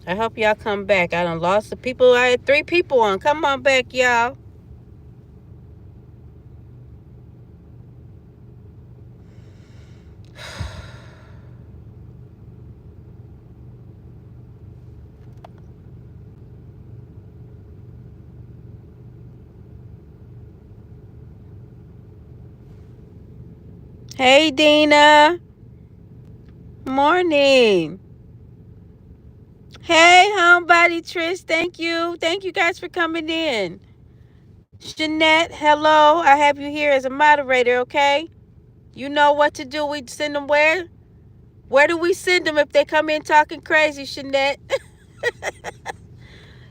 I hope y'all come back. I done lost the people. I had 3 people on. Come on back, y'all. Hey, Dina. Morning. Hey, homebody Trish. Thank you. Thank you guys for coming in. Jeanette, hello. I have you here as a moderator, okay? You know what to do. We send them where? Where do we send them if they come in talking crazy, Jeanette?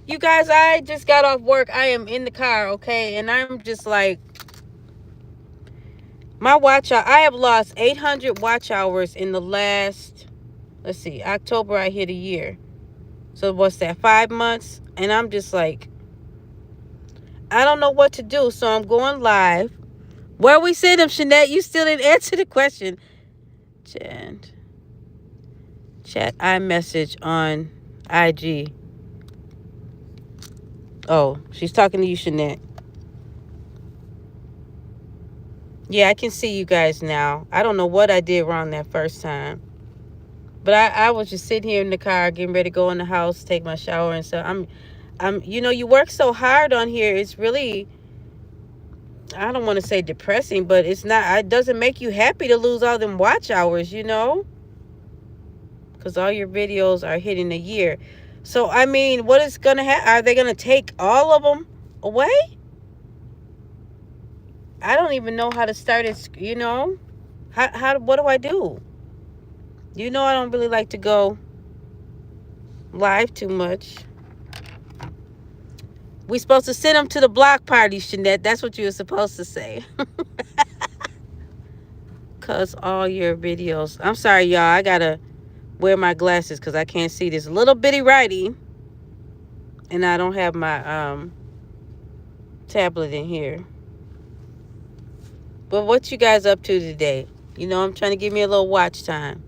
You guys, I just got off work. I am in the car, okay? And I'm just like, my watch hour, I have lost 800 watch hours in the last, let's see, October I hit a year. So what's that, 5 months? And I'm just like, I don't know what to do. So I'm going live. Where we send them, Jeanette? You still didn't answer the question. Chat iMessage on IG. Oh, she's talking to you, Jeanette. Yeah, I can see you guys now. I don't know what I did wrong that first time. But I was just sitting here in the car, getting ready to go in the house, take my shower and stuff. You work so hard on here. It's really, I don't want to say depressing, but it's not, it doesn't make you happy to lose all them watch hours, because all your videos are hitting a year. So, I mean, what is going to happen? Are they going to take all of them away? I don't even know how to start it, what do I do? I don't really like to go live too much. We supposed to send them to the block party, Jeanette. That's what you were supposed to say. Because all your videos. I'm sorry, y'all. I got to wear my glasses because I can't see this little bitty righty. And I don't have my tablet in here. But what you guys up to today? I'm trying to give me a little watch time.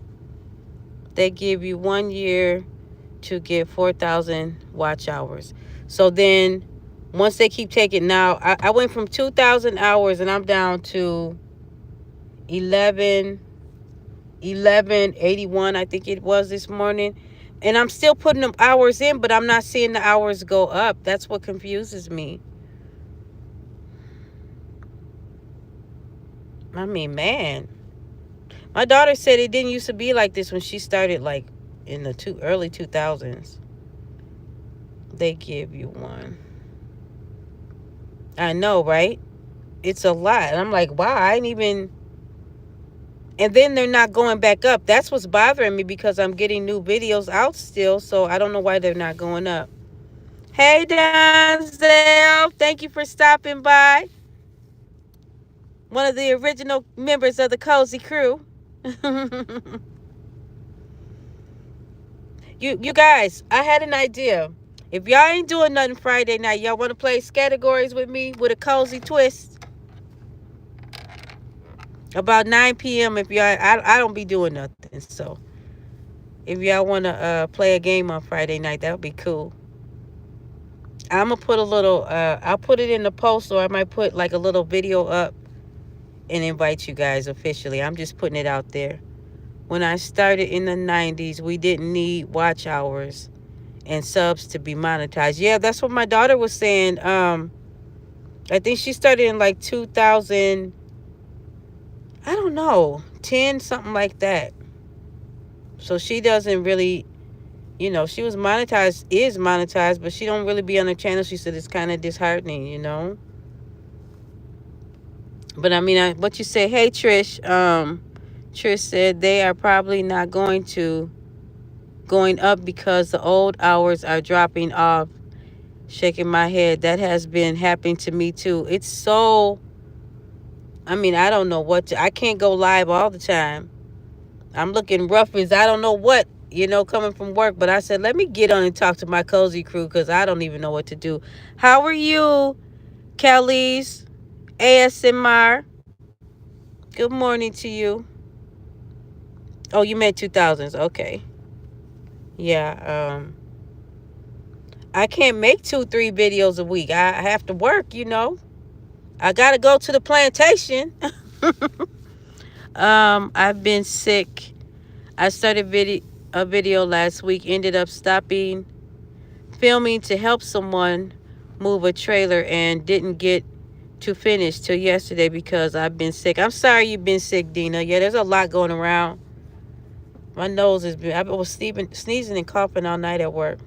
They give you 1 year to get 4,000 watch hours. So then once they keep taking, now I went from 2,000 hours and I'm down to 1181, I think it was this morning. And I'm still putting them hours in, but I'm not seeing the hours go up. That's what confuses me. I mean, man. My daughter said it didn't used to be like this when she started, like, in the early 2000s. They give you one. I know, right? It's a lot. And I'm like, wow, I ain't even... And then they're not going back up. That's what's bothering me because I'm getting new videos out still. So I don't know why they're not going up. Hey, Donzel. Thank you for stopping by. One of the original members of the Cozy Crew. You guys, I had an idea. If y'all ain't doing nothing Friday night, y'all want to play categories with me with a cozy twist? About 9 p.m. If y'all, I don't be doing nothing. So if y'all want to play a game on Friday night, that would be cool. I'm going to put a little, I'll put it in the post, or I might put like a little video up and invite you guys officially. I'm just putting it out there. When I started in the 90s, we didn't need watch hours and subs to be monetized. Yeah, that's what my daughter was saying. I think she started in like 2000, I don't know, 10, something like that. So she doesn't really, she was monetized, is monetized, but she don't really be on the channel. She said it's kind of disheartening. But I mean, what you say? Hey, Trish. Trish said they are probably not going up because the old hours are dropping off. Shaking my head. That has been happening to me too. It's so, I mean, I don't know I can't go live all the time. I'm looking rough as I don't know what, coming from work. But I said, let me get on and talk to my Cozy Crew because I don't even know what to do. How are you, Kelly's ASMR? Good morning to you. Oh, you meant 2000s. Okay. Yeah. I can't make 2, 3 videos a week. I have to work, I gotta go to the plantation. I've been sick. I started a video last week, ended up stopping filming to help someone move a trailer and didn't get to finish till yesterday because I've been sick. I'm sorry you've been sick, Dina. Yeah, there's a lot going around. My nose has been, I was sneezing and coughing all night at work.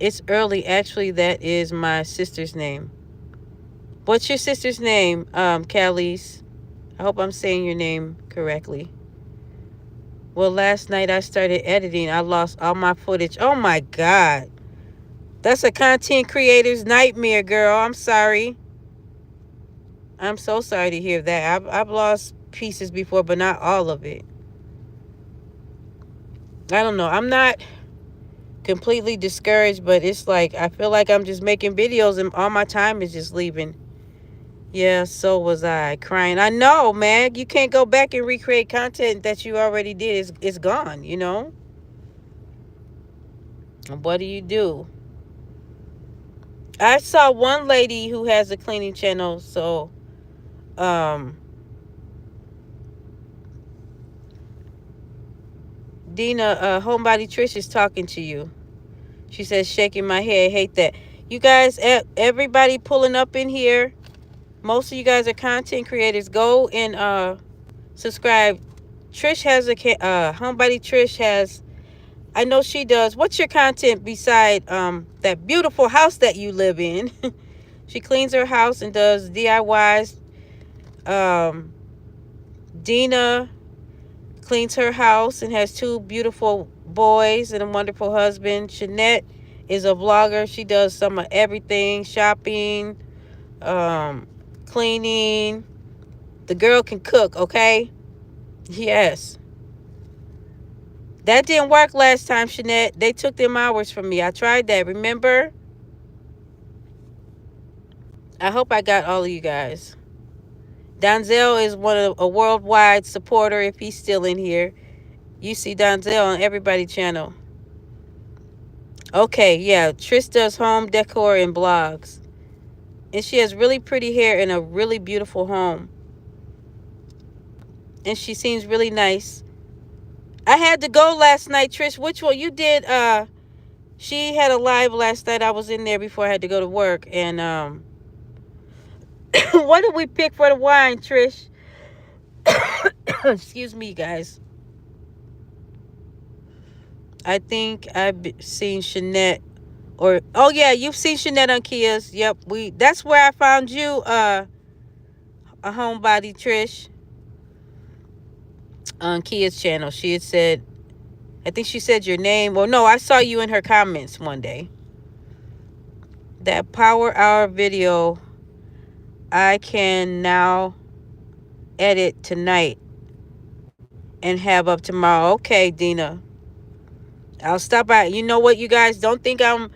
It's early. Actually, that is my sister's name. What's your sister's name, Calise? I hope I'm saying your name correctly. Well, last night I started editing. I lost all my footage. Oh my God. That's a content creator's nightmare, girl. I'm sorry. I'm so sorry to hear that. I've lost pieces before, but not all of it. I don't know. I'm not completely discouraged, but it's like I feel like I'm just making videos and all my time is just leaving. Yeah, so was I crying. I know, man. You can't go back and recreate content that you already did. It's gone. What do you do? I saw one lady who has a cleaning channel, so Dina, Homebody Trish is talking to you. She says, shaking my head. Hate that. You guys, everybody pulling up in here. Most of you guys are content creators. Go and subscribe. Trish has Homebody Trish has, I know she does. What's your content beside that beautiful house that you live in? She cleans her house and does DIYs. Dina cleans her house and has 2 beautiful boys and a wonderful husband. Jeanette is a vlogger. She does some of everything, shopping, cleaning. The girl can cook, okay? Yes. That didn't work last time, Jeanette. They took them hours from me. I tried that, remember? I hope I got all of you guys. Donzel is a worldwide supporter if he's still in here. You see Donzel on everybody's channel. Okay, yeah. Trish does home decor and blogs. And she has really pretty hair and a really beautiful home. And she seems really nice. I had to go last night, Trish. Which one? You did, she had a live last night. I was in there before I had to go to work. And, what did we pick for the wine, Trish? Excuse me, guys. I think I've seen Jeanette oh yeah, you've seen Jeanette on Kia's. Yep, that's where I found you, a homebody, Trish, on Kia's channel. She had said, I think she said your name. Well, no, I saw you in her comments one day. That Power Hour video I can now edit tonight and have up tomorrow. Okay, Dina. I'll stop by. You know what, you guys? Don't think I'm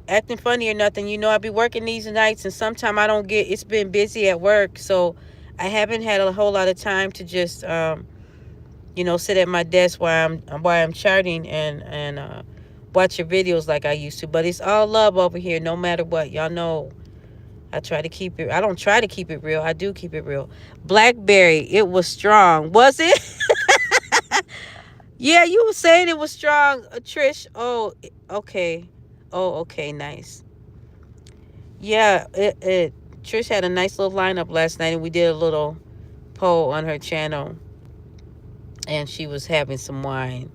acting funny or nothing. I be working these nights and sometimes I don't it's been busy at work. So I haven't had a whole lot of time to just, sit at my desk while I'm charting and watch your videos like I used to. But it's all love over here no matter what. Y'all know I try to keep it. I don't try to keep it real. I do keep it real. Blackberry, it was strong. Was it? Yeah, you were saying it was strong, Trish. Oh, okay. Oh, okay, nice. Yeah, Trish had a nice little lineup last night, and we did a little poll on her channel, and she was having some wine.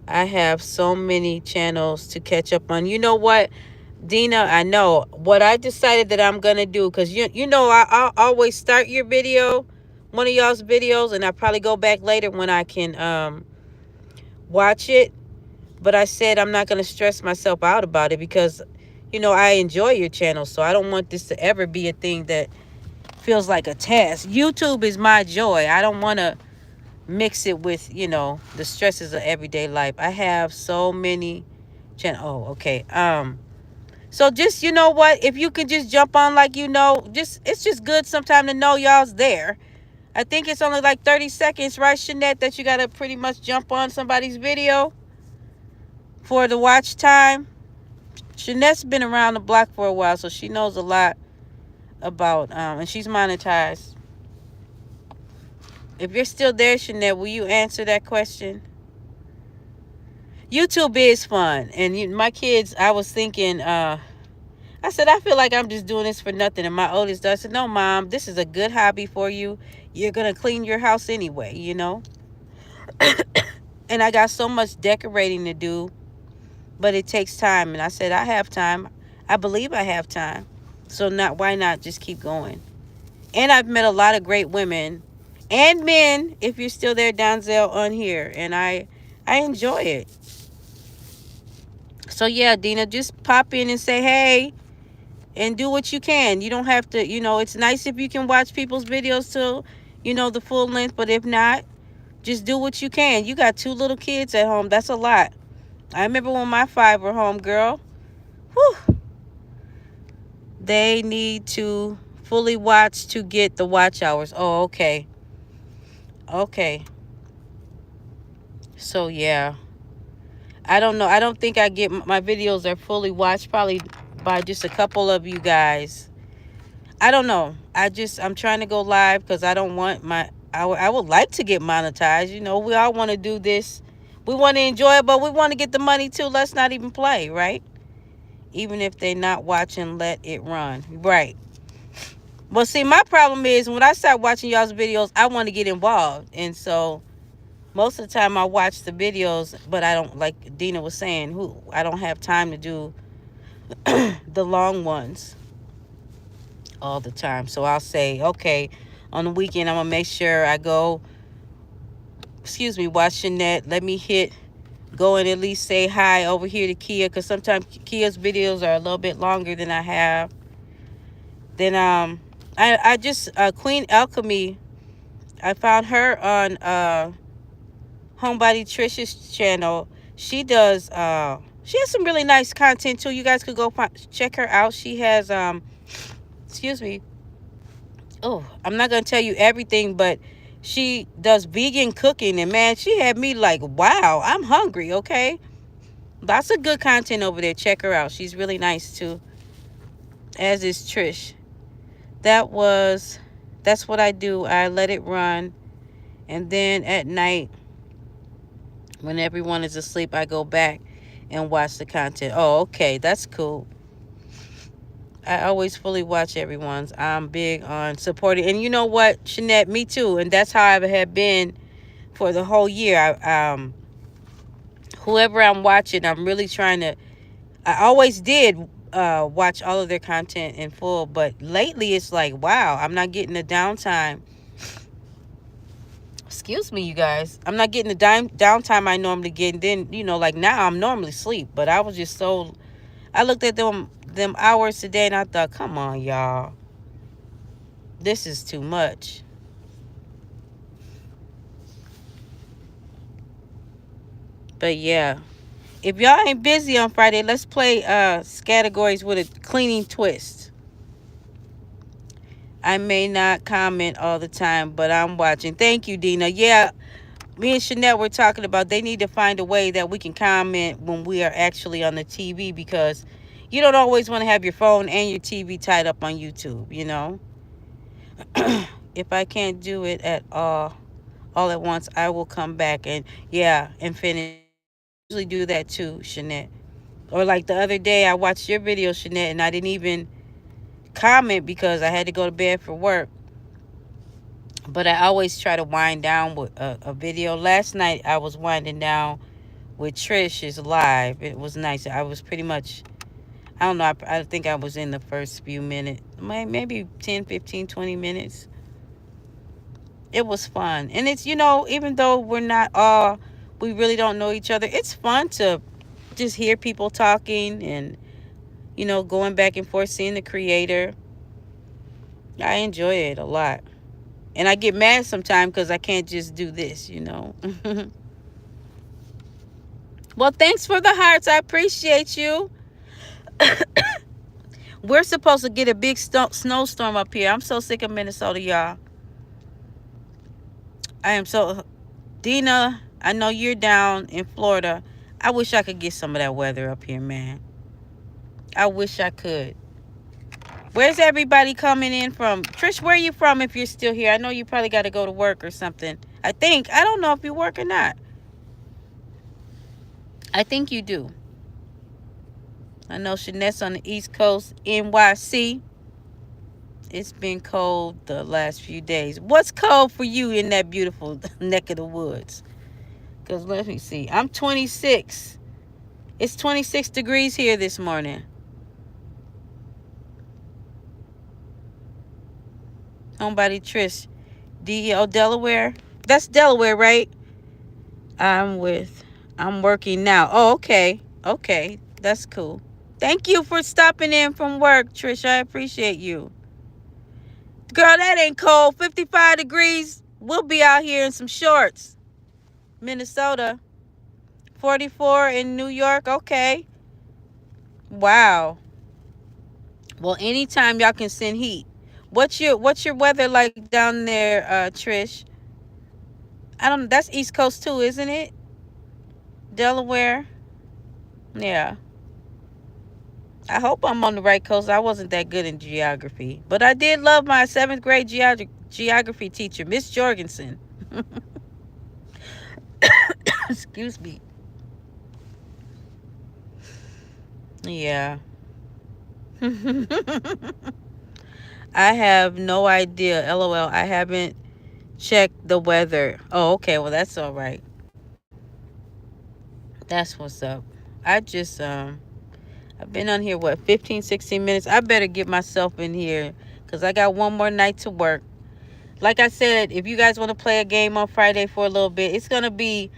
I have so many channels to catch up on. You know what, Dina? I know what I decided that I'm gonna do, because I'll always start your video, one of y'all's videos, and I probably go back later when I can watch it. But I said I'm not gonna stress myself out about it because, I enjoy your channel, so I don't want this to ever be a thing that feels like a task. YouTube is my joy. I don't want to mix it with, the stresses of everyday life. I have so many channels. Oh, okay. So just, you know what? If you can just jump on, like, it's just good sometime to know y'all's there. I think it's only like 30 seconds, right, Jeanette, that you got to pretty much jump on somebody's video for the watch time. Jeanette's been around the block for a while, so she knows a lot about, and she's monetized. If you're still there, Jeanette, will you answer that question? YouTube is fun. And my kids, I was thinking, I said, I feel like I'm just doing this for nothing. And my oldest does. I said, no, Mom, this is a good hobby for you. You're going to clean your house anyway, you know? And I got so much decorating to do, but it takes time. And I said, I have time. I believe I have time. So why not just keep going? And I've met a lot of great women and men, if you're still there, Donzel, on here. And I enjoy it. So yeah, Dina, just pop in and say hey and do what you can. You don't have to, it's nice if you can watch people's videos till, the full length. But if not, just do what you can. You got 2 little kids at home. That's a lot. I remember when my 5 were home, girl. Whew. They need to fully watch to get the watch hours. Oh, okay. Okay. So, yeah. I don't know. I don't think I get my videos are fully watched probably by just a couple of you guys. I don't know. I'm trying to go live because I don't want I would like to get monetized. We all want to do this. We want to enjoy it, but we want to get the money too. Let's not even play, right? Even if they're not watching, let it run. Right. Well, see, my problem is when I start watching y'all's videos, I want to get involved. And so most of the time I watch the videos, but I don't, like Dina was saying, I don't have time to do the long ones all the time. So I'll say, okay, on the weekend, I'm going to make sure I go, watch Jeanette. Let me go and at least say hi over here to Kia, because sometimes Kia's videos are a little bit longer than I have. Then I just Queen Alchemy, I found her on Homebody Trish's channel. She she has some really nice content too. You guys could go check her out. She has excuse me. Oh, I'm not gonna tell you everything, but she does vegan cooking, and man, she had me like, wow, I'm hungry. Okay, lots of good content over there. Check her out. She's really nice too. As is Trish. That's what I do. I let it run, and then at night, when everyone is asleep, I go back and watch the content. Oh, okay, that's cool. I always fully watch everyone's. I'm big on supporting. And you know what, Jeanette, me too. And that's how I have been for the whole year. Whoever I'm watching, I'm really trying to. I always did watch all of their content in full. But lately, it's like, wow, I'm not getting the downtime. Excuse me, you guys. I'm not getting the downtime I normally get. And then, like now I'm normally asleep. But I was just so. I looked at them hours today and I thought, come on, y'all. This is too much. But yeah. If y'all ain't busy on Friday, let's play categories with a cleaning twist. I may not comment all the time, but I'm watching. Thank you, Dina. Yeah, me and Chanel were talking about they need to find a way that we can comment when we are actually on the TV, because you don't always want to have your phone and your TV tied up on YouTube. If I can't do it at all at once, I will come back and finish it. I usually do that too, Shanette. Or like the other day, I watched your video, Shanette, and I didn't even comment because I had to go to bed for work. But I always try to wind down with a video. Last night, I was winding down with Trish's live. It was nice. I was pretty much, I don't know, I think I was in the first few minutes, maybe 10, 15, 20 minutes. It was fun. And it's, even though we really don't know each other, it's fun to just hear people talking and, going back and forth, seeing the creator. I enjoy it a lot. And I get mad sometimes because I can't just do this. Well, thanks for the hearts. I appreciate you. We're supposed to get a big snowstorm up here. I'm so sick of Minnesota, y'all. I am so... Dina, I know you're down in Florida. I wish I could get some of that weather up here, man. I wish I could. Where's everybody coming in from? Trish, where are you from if you're still here? I know you probably got to go to work or something. I think. I don't know if you work or not. I think you do. I know Shanette's on the East Coast, NYC. It's been cold the last few days. What's cold for you in that beautiful neck of the woods? Because let me see. I'm 26. It's 26 degrees here this morning. Homebody Trish. DEO Delaware. That's Delaware, right? I'm with. I'm working now. Oh, okay. Okay. That's cool. Thank you for stopping in from work, Trish. I appreciate you. Girl, that ain't cold. 55 degrees. We'll be out here in some shorts. Minnesota. 44 in New York. Okay. Wow. Well, anytime y'all can send heat. What's your weather like down there, Trish? I don't. That's East Coast too, isn't it? Delaware. Yeah. I hope I'm on the right coast. I wasn't that good in geography, but I did love my seventh grade geography teacher, Miss Jorgensen. Excuse me. Yeah. I have no idea. LOL. I haven't checked the weather. Oh, okay. Well, that's all right. That's what's up. I just I've been on here what 15, 16 minutes. I better get myself in here cuz I got one more night to work. Like I said, if you guys want to play a game on Friday for a little bit, it's going to be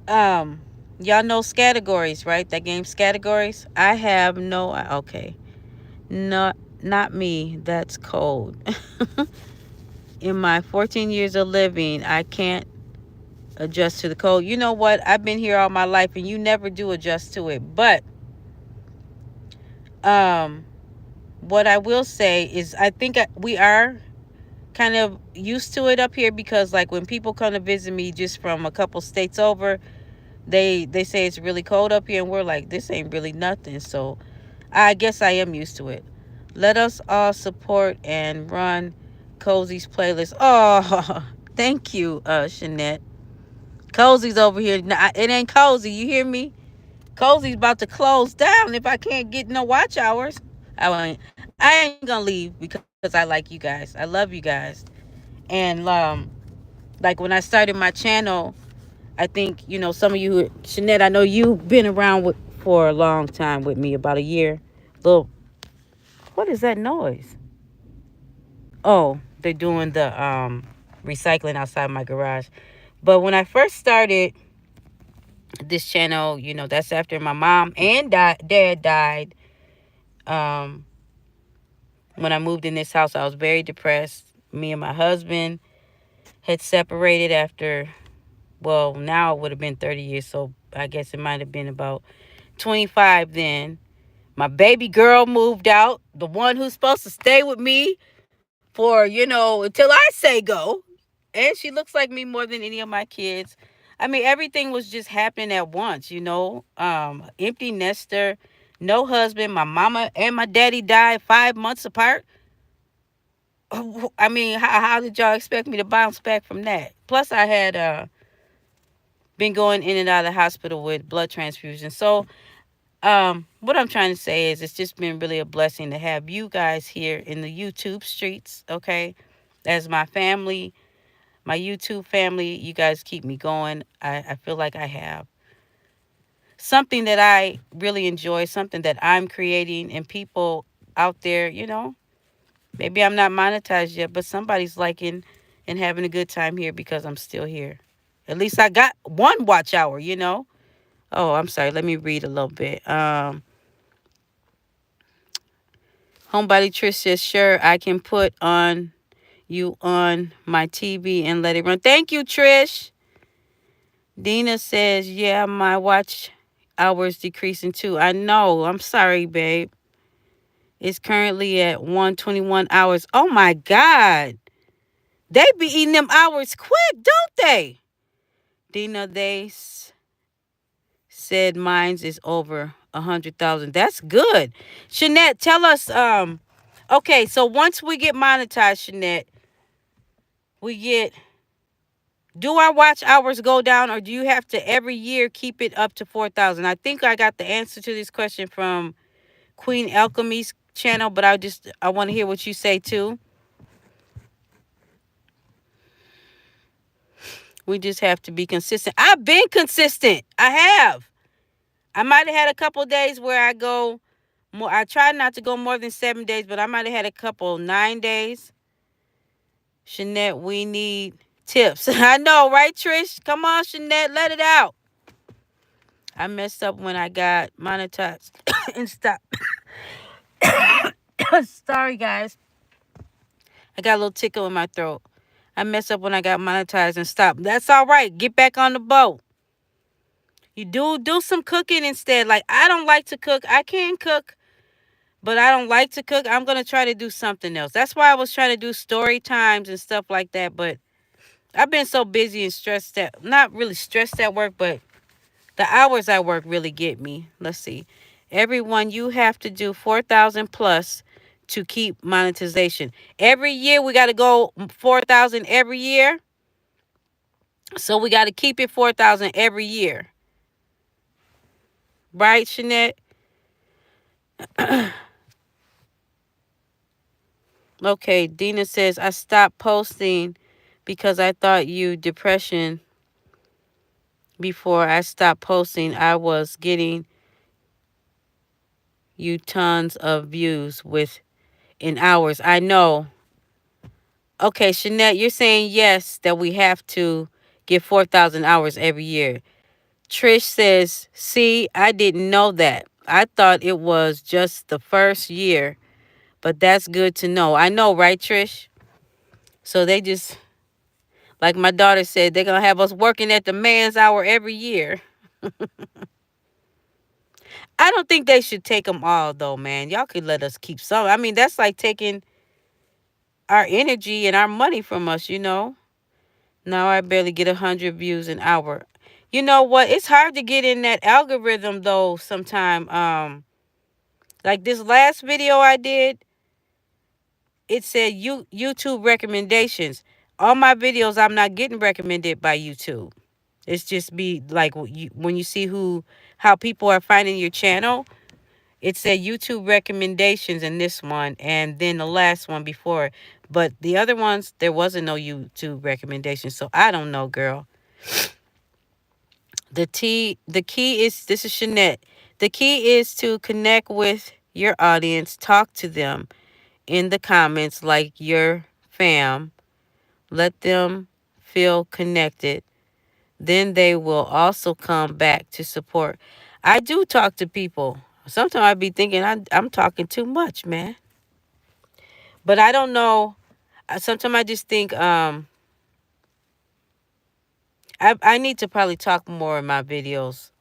um y'all know categories, right? That game categories. I have no okay. Not me. That's cold. In my 14 years of living, I can't adjust to the cold. You know what? I've been here all my life and you never do adjust to it. But um what I will say is I think we are kind of used to it up here because like when people come to visit me just from a couple states over, they say it's really cold up here and we're like this ain't really nothing. So I guess I am used to it. Let us all support and run Cozy's playlist. Oh, thank you, Shanette. Cozy's over here. Nah, it ain't cozy. You hear me? Cozy's about to close down if I can't get no watch hours. I ain't gonna leave because I like you guys. I love you guys. And like when I started my channel, I think some of you, Shanette. I know you've been around for a long time with me, about a year. Little, what is that noise? Oh, they're doing the recycling outside my garage. But when I first started this channel, that's after my mom and dad died. Um, when I moved in this house, I was very depressed. Me and my husband had separated after, well, now it would have been 30 years, so I guess it might have been about 25 then. My baby girl moved out, the one who's supposed to stay with me for, until I say go. And she looks like me more than any of my kids. I mean, everything was just happening at once. Empty nester, no husband. My mama and my daddy died 5 months apart. I mean, how did y'all expect me to bounce back from that? Plus, I had been going in and out of the hospital with blood transfusion. So, what I'm trying to say is it's just been really a blessing to have you guys here in the YouTube streets, okay? As my family, my YouTube family, you guys keep me going. I feel like I have something that I really enjoy, something that I'm creating, and people out there, maybe I'm not monetized yet, but somebody's liking and having a good time here because I'm still here. At least I got one watch hour. Oh, I'm sorry. Let me read a little bit. Homebody Trish says, sure, I can put on you on my TV and let it run. Thank you, Trish. Dina says, yeah, my watch hours decreasing too. I know. I'm sorry, babe. It's currently at 121 hours. Oh my God. They be eating them hours quick, don't they? Dina, they said mine's is over 100,000. That's good. Shanette, tell us. Okay, so once we get monetized, Shanette, we get. Do our watch hours go down, or do you have to every year keep it up to 4,000? I think I got the answer to this question from Queen Alchemy's channel, but I want to hear what you say too. We just have to be consistent. I've been consistent. I have. I might have had a couple days where I go more. I try not to go more than 7 days, but I might have had a couple 9 days. Shanette, we need tips. I know, right, Trish? Come on, Shanette, let it out. I messed up when I got monetized and stopped. Sorry, guys. I got a little tickle in my throat. I messed up when I got monetized and stopped. That's all right. Get back on the boat. You do some cooking instead. Like, I don't like to cook. I can cook, but I don't like to cook. I'm gonna try to do something else. That's why I was trying to do story times and stuff like that. But I've been so busy and stressed at not really stressed at work, but the hours I work really get me. Let's see. Everyone, you have to do 4,000 plus to keep monetization. Every year we got to go 4,000 every year. So we got to keep it 4,000 every year. Right, Shanette? Okay, Dina says, I stopped posting because I thought you depression before I stopped posting. I was getting you tons of views in hours. I know. Okay, Shanette, you're saying yes, that we have to get 4,000 hours every year. Trish says, see, I didn't know that. I thought it was just the first year, but that's good to know. I know, right, Trish? So they just, like my daughter said, they're going to have us working at the man's hour every year. I don't think they should take them all, though, man. Y'all could let us keep some. I mean, that's like taking our energy and our money from us, you know? Now I barely get 100 views an hour. You know what? It's hard to get in that algorithm, though, sometime. Like this last video I did, it said YouTube recommendations. All my videos, I'm not getting recommended by YouTube. It's just be like when you see how people are finding your channel. It said YouTube recommendations in this one, and then the last one before. But the other ones, there wasn't no YouTube recommendations. So I don't know, girl. The key is, this is Shanette. The key is to connect with your audience, talk to them in the comments like your fam. Let them feel connected. Then they will also come back to support. I do talk to people. Sometimes I be thinking I'm talking too much, man. But I don't know. Sometimes I just think I need to probably talk more in my videos.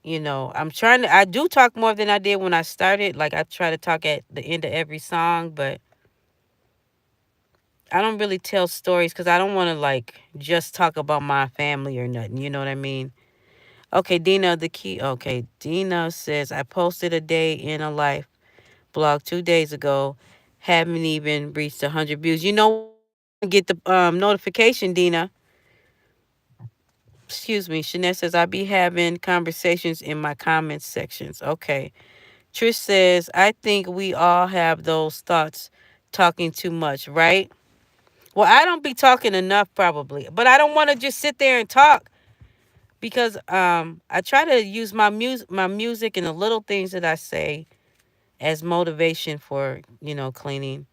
You know, I do talk more than I did when I started. Like, I try to talk at the end of every song, but I don't really tell stories because I don't want to, like, just talk about my family or nothing. You know what I mean? Okay, Dina, the key. Okay, Dina says, I posted a day in a life blog 2 days ago. Haven't even reached 100 views. You know what? I'm going to get the notification, Dina. Excuse me. Shanette says, I be having conversations in my comments sections. Okay. Trish says, I think we all have those thoughts, talking too much, right? Well, I don't be talking enough probably, but I don't want to just sit there and talk because I try to use my music and the little things that I say as motivation for, cleaning.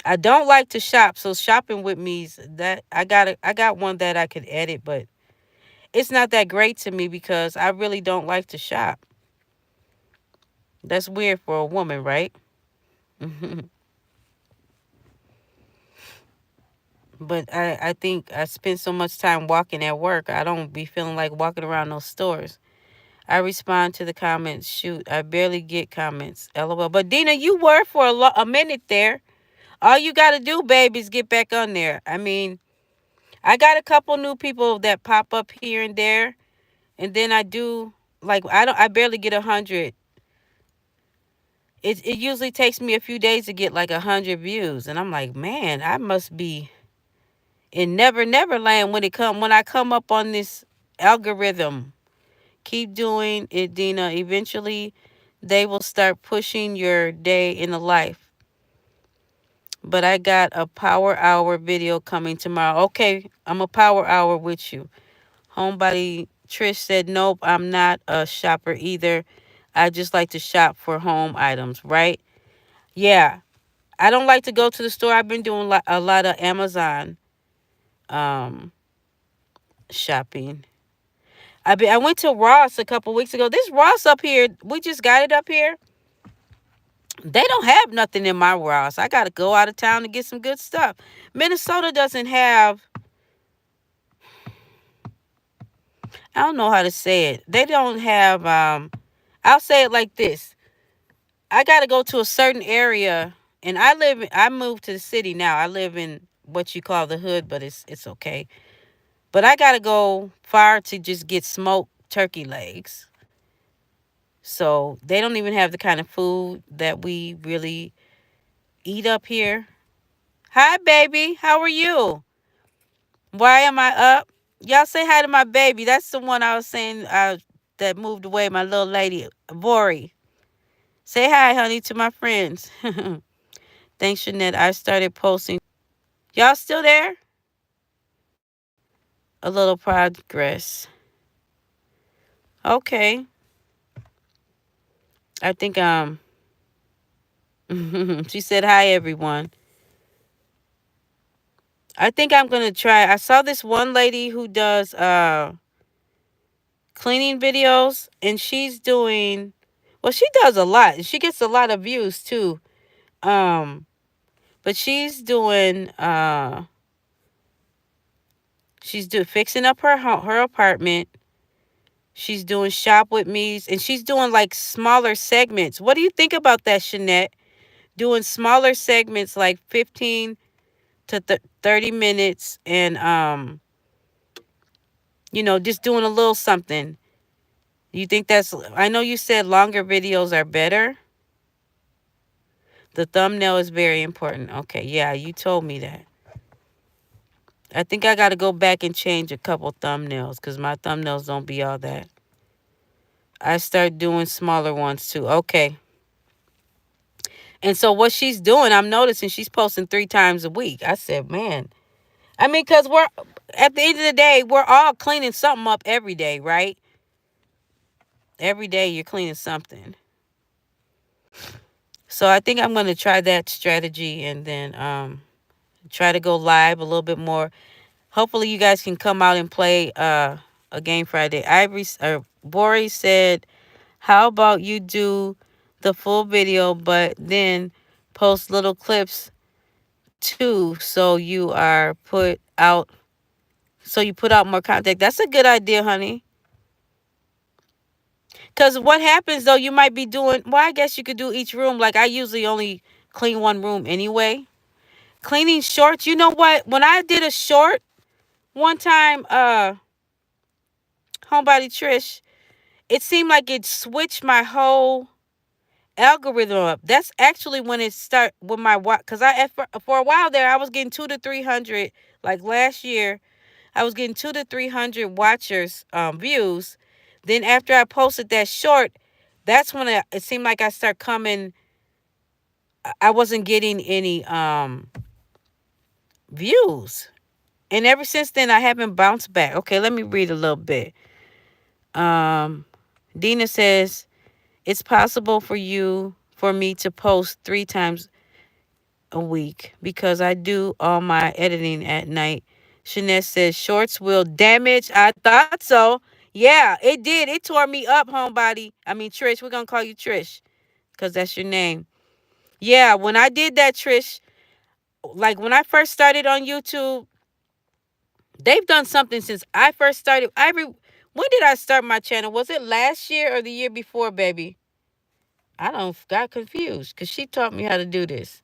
I don't like to shop, so shopping with me's that I got one that I could edit, but it's not that great to me because I really don't like to shop. That's weird for a woman, right? But I think I spend so much time walking at work, I don't be feeling like walking around those stores. I respond to the comments. Shoot, I barely get comments. LOL. But Dina, you were for a minute there. All you got to do, baby, is get back on there. I mean, I got a couple new people that pop up here and there. and then I do like I barely get 100. It usually takes me a few days to get like 100 views, and I'm like, man, I must be in never land when I come up on this algorithm. Keep doing it, Dina. Eventually, they will start pushing your day in the life. But I got a power hour video coming tomorrow. Okay, I'm a power hour with you. Homebody Trish said, nope, I'm not a shopper either. I just like to shop for home items, right? Yeah, I don't like to go to the store. I've been doing a lot of Amazon um, shopping. I went to Ross a couple weeks ago. This Ross up here, we just got it up here. They don't have nothing in my Ross. I got to go out of town to get some good stuff. Minnesota doesn't have, I don't know how to say it. They don't have, I'll say it like this. I got to go to a certain area, and I moved to the city now. I live in what you call the hood, but it's okay. But I got to go far to just get smoked turkey legs. So they don't even have the kind of food that we really eat up here. Hi, baby. How are you? Why am I up? Y'all say hi to my baby. That's the one I was saying that moved away, my little lady, Vori. Say hi, honey, to my friends. Thanks, Jeanette. I started posting. Y'all still there? A little progress. Okay. I think she said hi everyone. I think I'm gonna try. I saw this one lady who does cleaning videos, and she's doing, well, she does a lot and she gets a lot of views too. Um but she's do fixing up her apartment. She's doing shop with me's, and she's doing like smaller segments. What do you think about that, Shanette? Doing smaller segments like 15 to 30 minutes, and just doing a little something. You think that's, I know you said longer videos are better. The thumbnail is very important. Okay, yeah, you told me that. I think I got to go back and change a couple thumbnails because my thumbnails don't be all that. I start doing smaller ones too. Okay. And so what she's doing, I'm noticing she's posting 3 times a week. I said, man, I mean, because we're, at the end of the day, we're all cleaning something up every day, right? Every day you're cleaning something. So I think I'm going to try that strategy, and then try to go live a little bit more. Hopefully you guys can come out and play a game Friday. Bori said, how about you do the full video, but then post little clips too, so you put out more content. That's a good idea, honey. Because what happens though, you might be doing, well, I guess you could do each room. Like I usually only clean one room anyway. Cleaning shorts, you know what? When I did a short one time, homebody Trish, it seemed like it switched my whole algorithm up. That's actually when it start with my watch. Because for a while there, I was getting 200 to 300. Like last year, I was getting 200 to 300 watchers views. Then after I posted that short, that's when it seemed like I start coming. I wasn't getting any views, and ever since then I haven't bounced back. Okay, let me read a little bit. Dina says, it's possible for me to post 3 times a week because I do all my editing at night. Shanette says, shorts will damage. I thought so. Yeah, it did. It tore me up, homebody. I mean, Trish. We're going to call you Trish because that's your name. Yeah, when I did that, Trish, like when I first started on YouTube, they've done something since I first started. When did I start my channel? Was it last year or the year before, baby? I don't got confused because she taught me how to do this.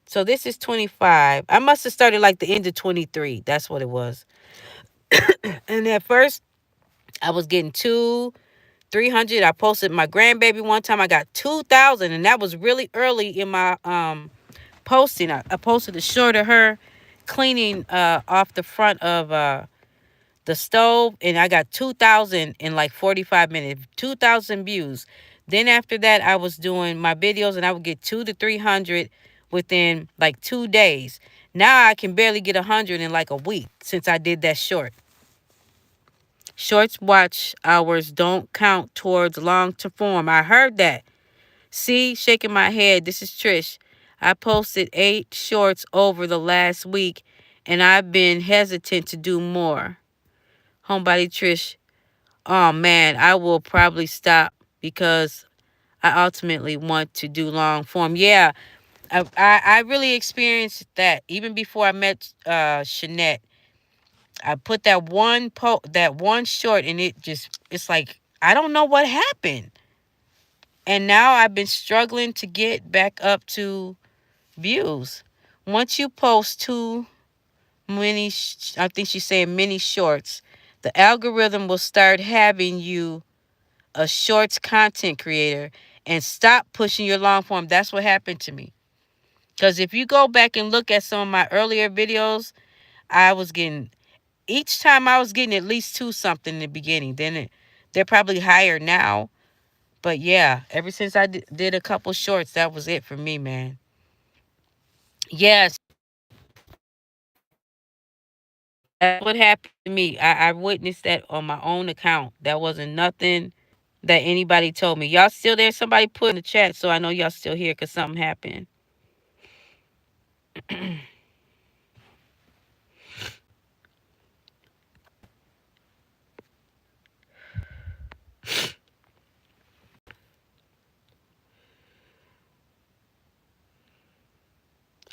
So this is 25. I must have started like the end of 23. That's what it was. And at first, I was getting 300. I posted my grandbaby one time. I got 2,000, and that was really early in my posting. I posted a short of her cleaning off the front of the stove, and I got 2,000 in like 45 minutes. 2,000 views. Then after that, I was doing my videos, and I would get 200 to 300 within like 2 days. Now I can barely get 100 in like a week since I did that short. Shorts watch hours don't count towards long to form. I heard that. See, shaking my head. This is Trish. I posted 8 shorts over the last week, and I've been hesitant to do more. Homebody Trish. Oh man, I will probably stop because I ultimately want to do long form. Yeah, I really experienced that even before I met Shanette. I put that one short, and it's like I don't know what happened. And now I've been struggling to get back up to views. Once you post too many, I think she's saying many shorts, the algorithm will start having you a shorts content creator and stop pushing your long form. That's what happened to me. Because if you go back and look at some of my earlier videos, I was getting, each time I was getting at least 2 something in the beginning. They're probably higher now. But yeah, ever since I did a couple shorts, that was it for me, man. Yes, that's what happened to me. I witnessed that on my own account. That wasn't nothing that anybody told me. Y'all still there? Somebody put in the chat so I know y'all still here because something happened.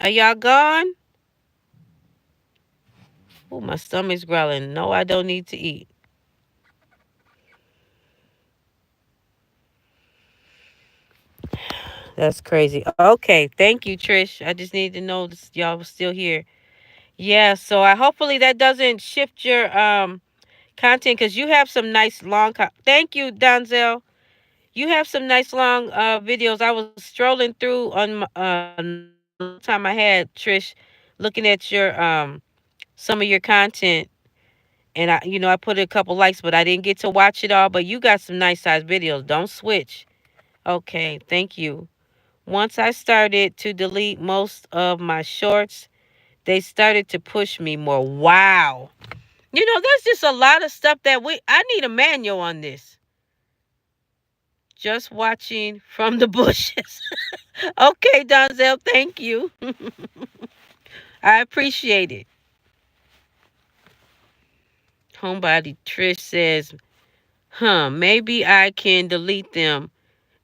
Are y'all gone? Oh, my stomach's growling. No, I don't need to eat. That's crazy. Okay, thank you, Trish. I just need to know this, y'all was still here. Yeah, so I hopefully that doesn't shift your content because you have some nice long. Thank you, Donzel. You have some nice long videos. I was strolling through on time I had Trish, looking at your some of your content, and I put a couple likes, but I didn't get to watch it all. But you got some nice size videos. Don't switch. Okay, thank you. Once I started to delete most of my shorts, they started to push me more. Wow. There's just a lot of stuff that I need a manual on this. Just watching from the bushes. Okay, Donzel, thank you. I appreciate it. Homebody Trish says, maybe I can delete them.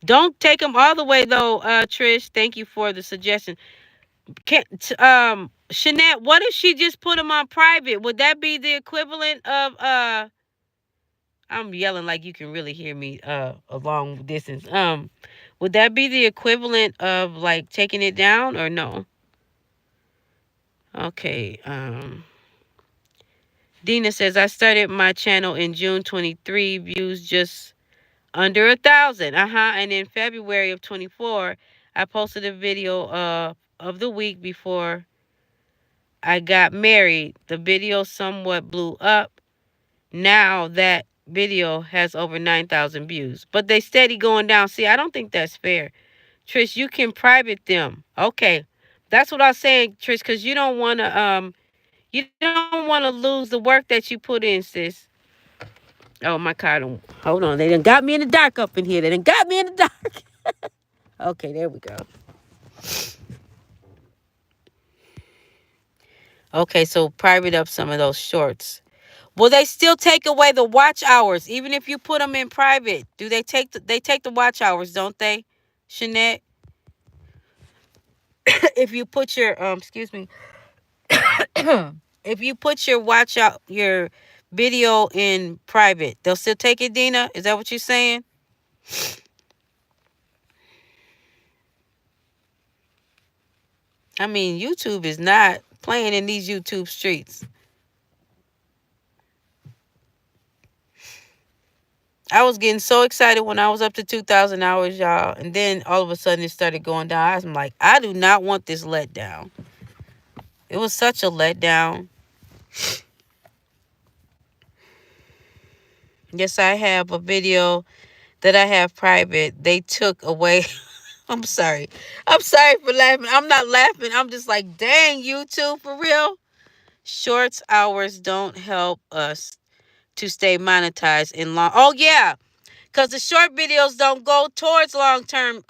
Don't take them all the way though, Trish. Thank you for the suggestion. Shanette, what if she just put them on private? Would that be the equivalent of I'm yelling like you can really hear me a long distance. Would that be the equivalent of like taking it down or no? Okay. Dina says I started my channel in June 23, views just under 1,000. And in February of 24, I posted a video of the week before I got married. The video somewhat blew up. Now that video has over 9,000 views, but they steady going down. See, I don't think that's fair. Trish, you can private them. Okay. That's what I was saying, Trish, because you don't want to lose the work that you put in, sis. Oh, my car don't. Hold on. They done got me in the dark up in here. They done got me in the dark. Okay, there we go. Okay, so private up some of those shorts. Will they still take away the watch hours, even if you put them in private? Do they take the watch hours, don't they, Shanette? If you put your excuse me, if you put your video in private, they'll still take it, Dina? Is that what you're saying? I mean, YouTube is not playing in these YouTube streets. I was getting so excited when I was up to 2,000 hours, y'all. And then all of a sudden it started going down. I was like, I do not want this letdown. It was such a letdown. Yes, I have a video that I have private. They took away. I'm sorry. I'm sorry for laughing. I'm not laughing. I'm just like, dang, YouTube, for real? Shorts hours don't help us to stay monetized in long. Oh, yeah. Because the short videos don't go towards long-term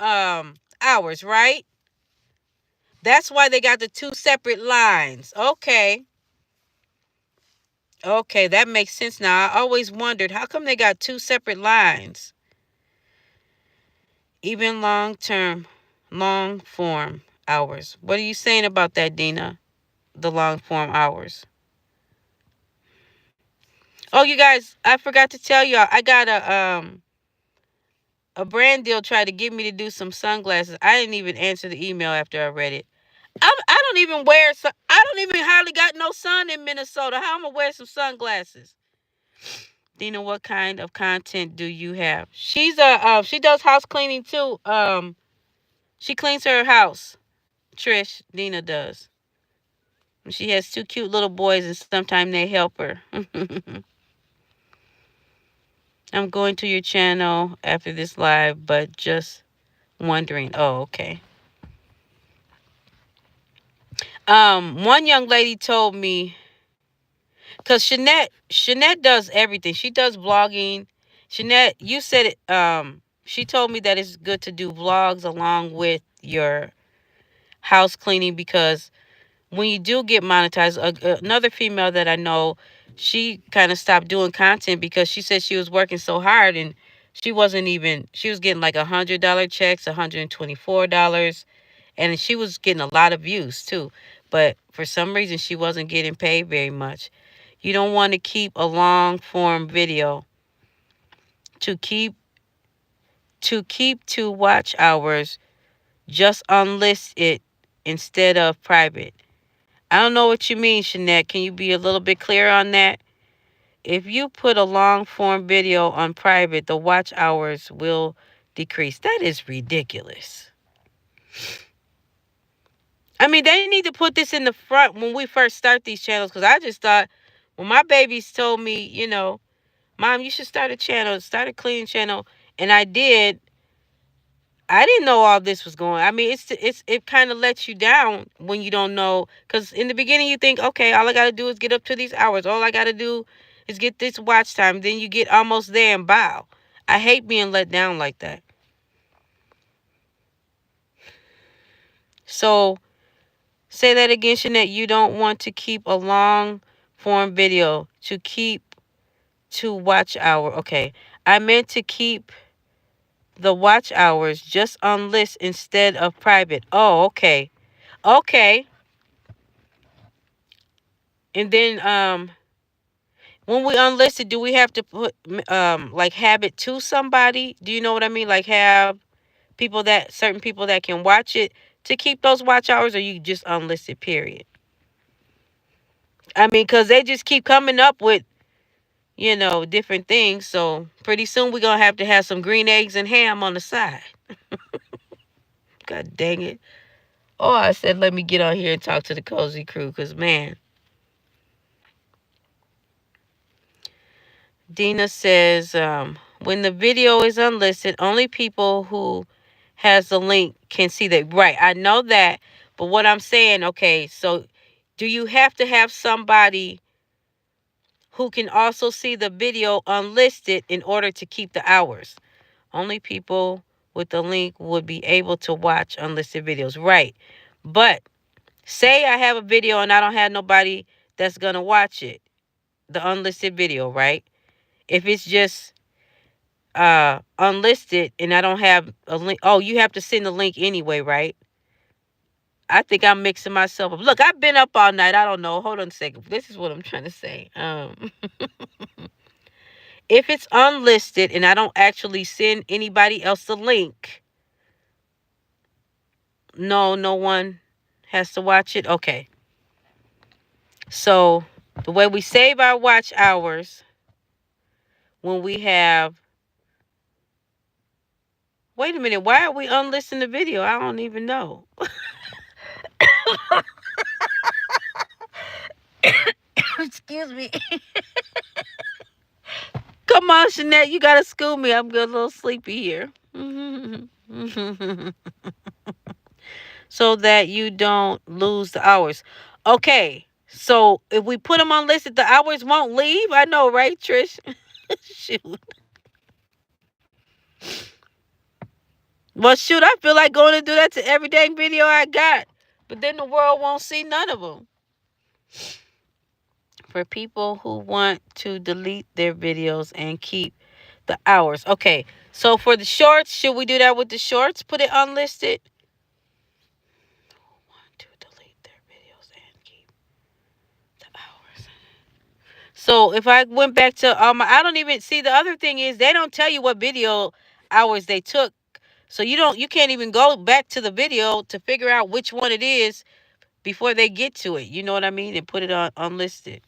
hours, right? That's why they got the two separate lines. Okay. Okay, that makes sense now. I always wondered, how come they got two separate lines? Even long-term, long-form hours. What are you saying about that, Dina? The long-form hours. Oh, you guys, I forgot to tell y'all, I got a brand deal tried to get me to do some sunglasses. I didn't even answer the email after I read it. I don't even wear I don't even hardly got no sun in Minnesota. How am I gonna wear some sunglasses? Dina, what kind of content do you have? She's a she does house cleaning too. She cleans her house. Trish, Dina does. She has two cute little boys, and sometimes they help her. I'm going to your channel after this live, but just wondering. Oh, okay. One young lady told me, because Shanette does everything. She does vlogging. Shanette, you said it. She told me that it's good to do vlogs along with your house cleaning, because when you do get monetized, another female that I know, she kind of stopped doing content because she said she was working so hard, and she was getting like $100 checks, $124, and she was getting a lot of views too. But for some reason, she wasn't getting paid very much. You don't want to keep a long form video to keep to watch hours. Just unlist it instead of private. I don't know what you mean, Shanette. Can you be a little bit clearer on that? If you put a long form video on private, the watch hours will decrease. That is ridiculous. I mean, they need to put this in the front when we first start these channels, because I just thought when my babies told me, Mom, you should start a cleaning channel, and I did. I didn't know all this was going. I mean, it kind of lets you down when you don't know, because in the beginning you think, okay, all I got to do is get up to these hours. All I got to do is get this watch time. Then you get almost there and bow. I hate being let down like that. So say that again, Shanette. You don't want to keep a long form video to watch hour. Okay, I meant to keep the watch hours just on list instead of private. Oh, okay. Okay. And then when we unlisted, do we have to put like have it to somebody? Do you know what I mean? Like have certain people that can watch it to keep those watch hours, or you just unlisted, period? I mean, because they just keep coming up with, different things. So pretty soon we're going to have some green eggs and ham on the side. God dang it. Oh, I said, let me get on here and talk to the cozy crew, because, man. Dina says, when the video is unlisted, only people who has the link can see that. Right, I know that. But what I'm saying, okay, so do you have to have somebody who can also see the video unlisted in order to keep the hours? Only people with the link would be able to watch unlisted videos. Right. But say I have a video and I don't have nobody that's going to watch it, the unlisted video, right? If it's just unlisted and I don't have a link, oh, you have to send the link anyway, right? I think I'm mixing myself up. Look, I've been up all night. I don't know. Hold on a second. This is what I'm trying to say. If it's unlisted and I don't actually send anybody else the link, no one has to watch it. Okay. So the way we save our watch hours when we have Wait a minute. Why are we unlisting the video? I don't even know. Excuse me. Come on, Jeanette. You gotta school me. I'm getting a little sleepy here. So that you don't lose the hours. Okay. So if we put them unlisted, the hours won't leave. I know, right, Trish? Shoot. Well, shoot. I feel like going to do that to every dang video I got, but then the world won't see none of them. For people who want to delete their videos and keep the hours. Okay, so for the shorts, should we do that with the shorts? Put it unlisted. Who want to delete their videos and keep the hours. So if I went back to I don't even see, the other thing is they don't tell you what video hours they took. So you can't even go back to the video to figure out which one it is before they get to it. You know what I mean? And put it on unlisted.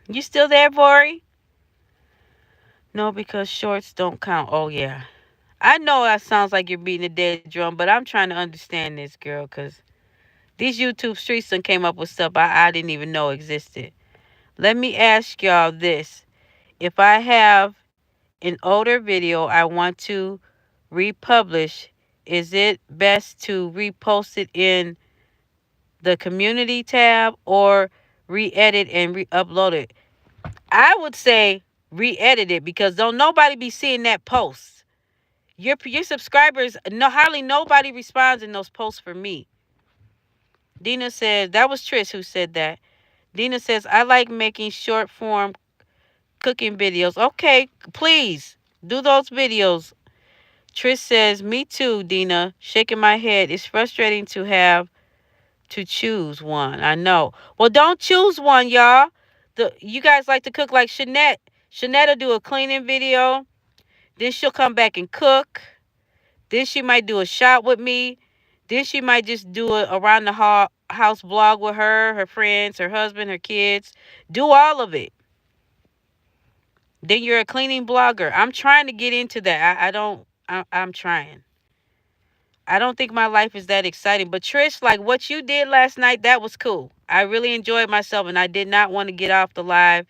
You still there, Vori? No, because shorts don't count. Oh, yeah. I know that sounds like you're beating a dead drum, but I'm trying to understand this, girl, because these YouTube streets done came up with stuff I didn't even know existed. Let me ask y'all this. If I have an older video I want to republish, is it best to repost it in the community tab or re-edit and re-upload it? I would say re-edit it because don't nobody be seeing that post. Your subscribers, no, hardly nobody responds in those posts for me. Dina says, that was Trish who said that. Dina says, I like making short form cooking videos. Okay, please do those videos. Trish says, me too, Dina. Shaking my head. It's frustrating to have to choose one. I know. Well, don't choose one, y'all. You guys like to cook like Shanette. Shanette will do a cleaning video. Then she'll come back and cook. Then she might do a shot with me. Then she might just do a around the house vlog with her friends, her husband, her kids. Do all of it. Then you're a cleaning blogger. I'm trying to get into that. I'm trying. I don't think my life is that exciting. But Trish, like what you did last night, that was cool. I really enjoyed myself and I did not want to get off the live.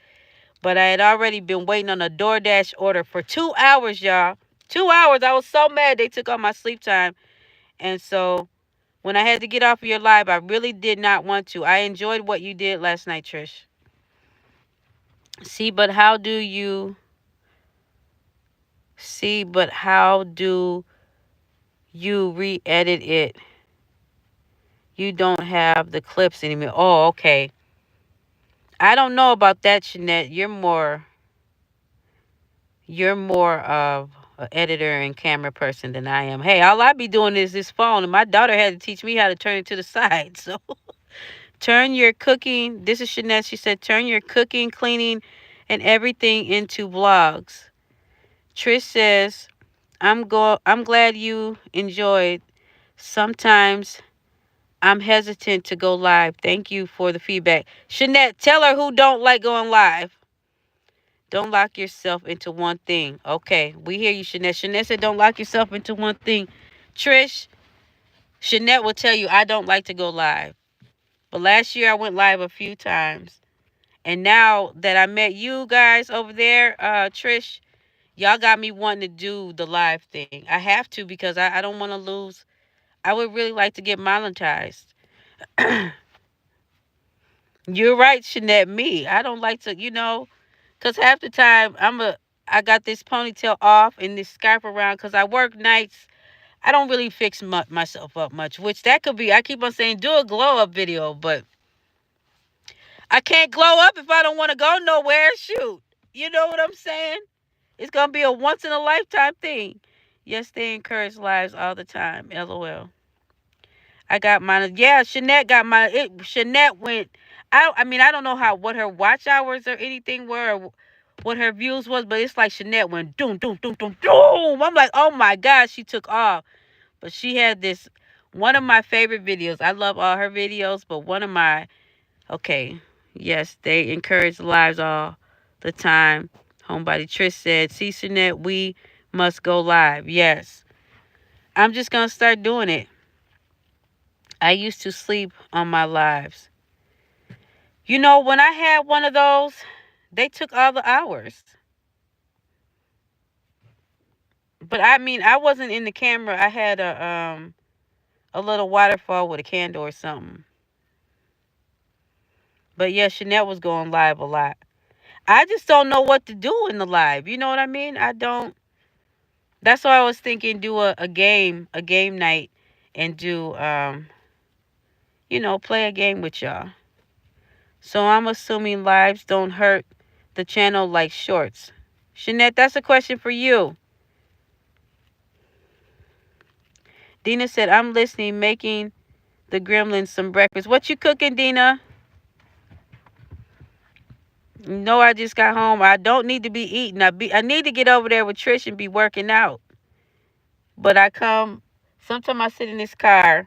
But I had already been waiting on a DoorDash order for 2 hours, y'all. 2 hours. I was so mad they took all my sleep time. And so when I had to get off of your live, I really did not want to. I enjoyed what you did last night, Trish. But how do you re-edit it? You don't have the clips anymore. Oh, okay. I don't know about that, Jeanette. You're more of an editor and camera person than I am. Hey, all I be doing is this phone, and my daughter had to teach me how to turn it to the side. So turn your cooking. This is Jeanette. She said, turn your cooking, cleaning, and everything into vlogs. Trish says, I'm glad you enjoyed. Sometimes I'm hesitant to go live. Thank you for the feedback. Jeanette, tell her who don't like going live. Don't lock yourself into one thing. Okay, we hear you, Jeanette. Jeanette said don't lock yourself into one thing. Trish, Jeanette will tell you I don't like to go live. But last year I went live a few times. And now that I met you guys over there, Trish, y'all got me wanting to do the live thing. I have to because I don't want to lose. I would really like to get monetized. You're right, Jeanette. Me, I don't like to, because half the time I got this ponytail off and this scarf around because I work nights. I don't really fix myself up much, which that could be. I keep on saying do a glow up video, but I can't glow up if I don't want to go nowhere. Shoot. You know what I'm saying? It's going to be a once in a lifetime thing. Yes, they encourage lives all the time. LOL. I got mine. Yeah, Jeanette got mine. Jeanette went. I don't know what her watch hours or anything were, or what her views was, but it's like Jeanette went doom, doom, doom, doom, doom. I'm like, oh my God, she took off. But she had one of my favorite videos. I love all her videos, but okay, Yes, they encourage lives all the time. Homebody Trish said, see, Jeanette, we must go live. Yes. I'm just going to start doing it. I used to sleep on my lives. You know, when I had one of those, they took all the hours. But I mean, I wasn't in the camera. I had a little waterfall with a candle or something. But yeah, Chanel was going live a lot. I just don't know what to do in the live. You know what I mean? I don't. That's why I was thinking do a game night, and do play a game with y'all. So I'm assuming lives don't hurt the channel like shorts. Jeanette, that's a question for you. Dina said, I'm listening, making the gremlins some breakfast. What you cooking, Dina? No, I just got home. I don't need to be eating. I need to get over there with Trish and be working out. But sometimes I sit in this car.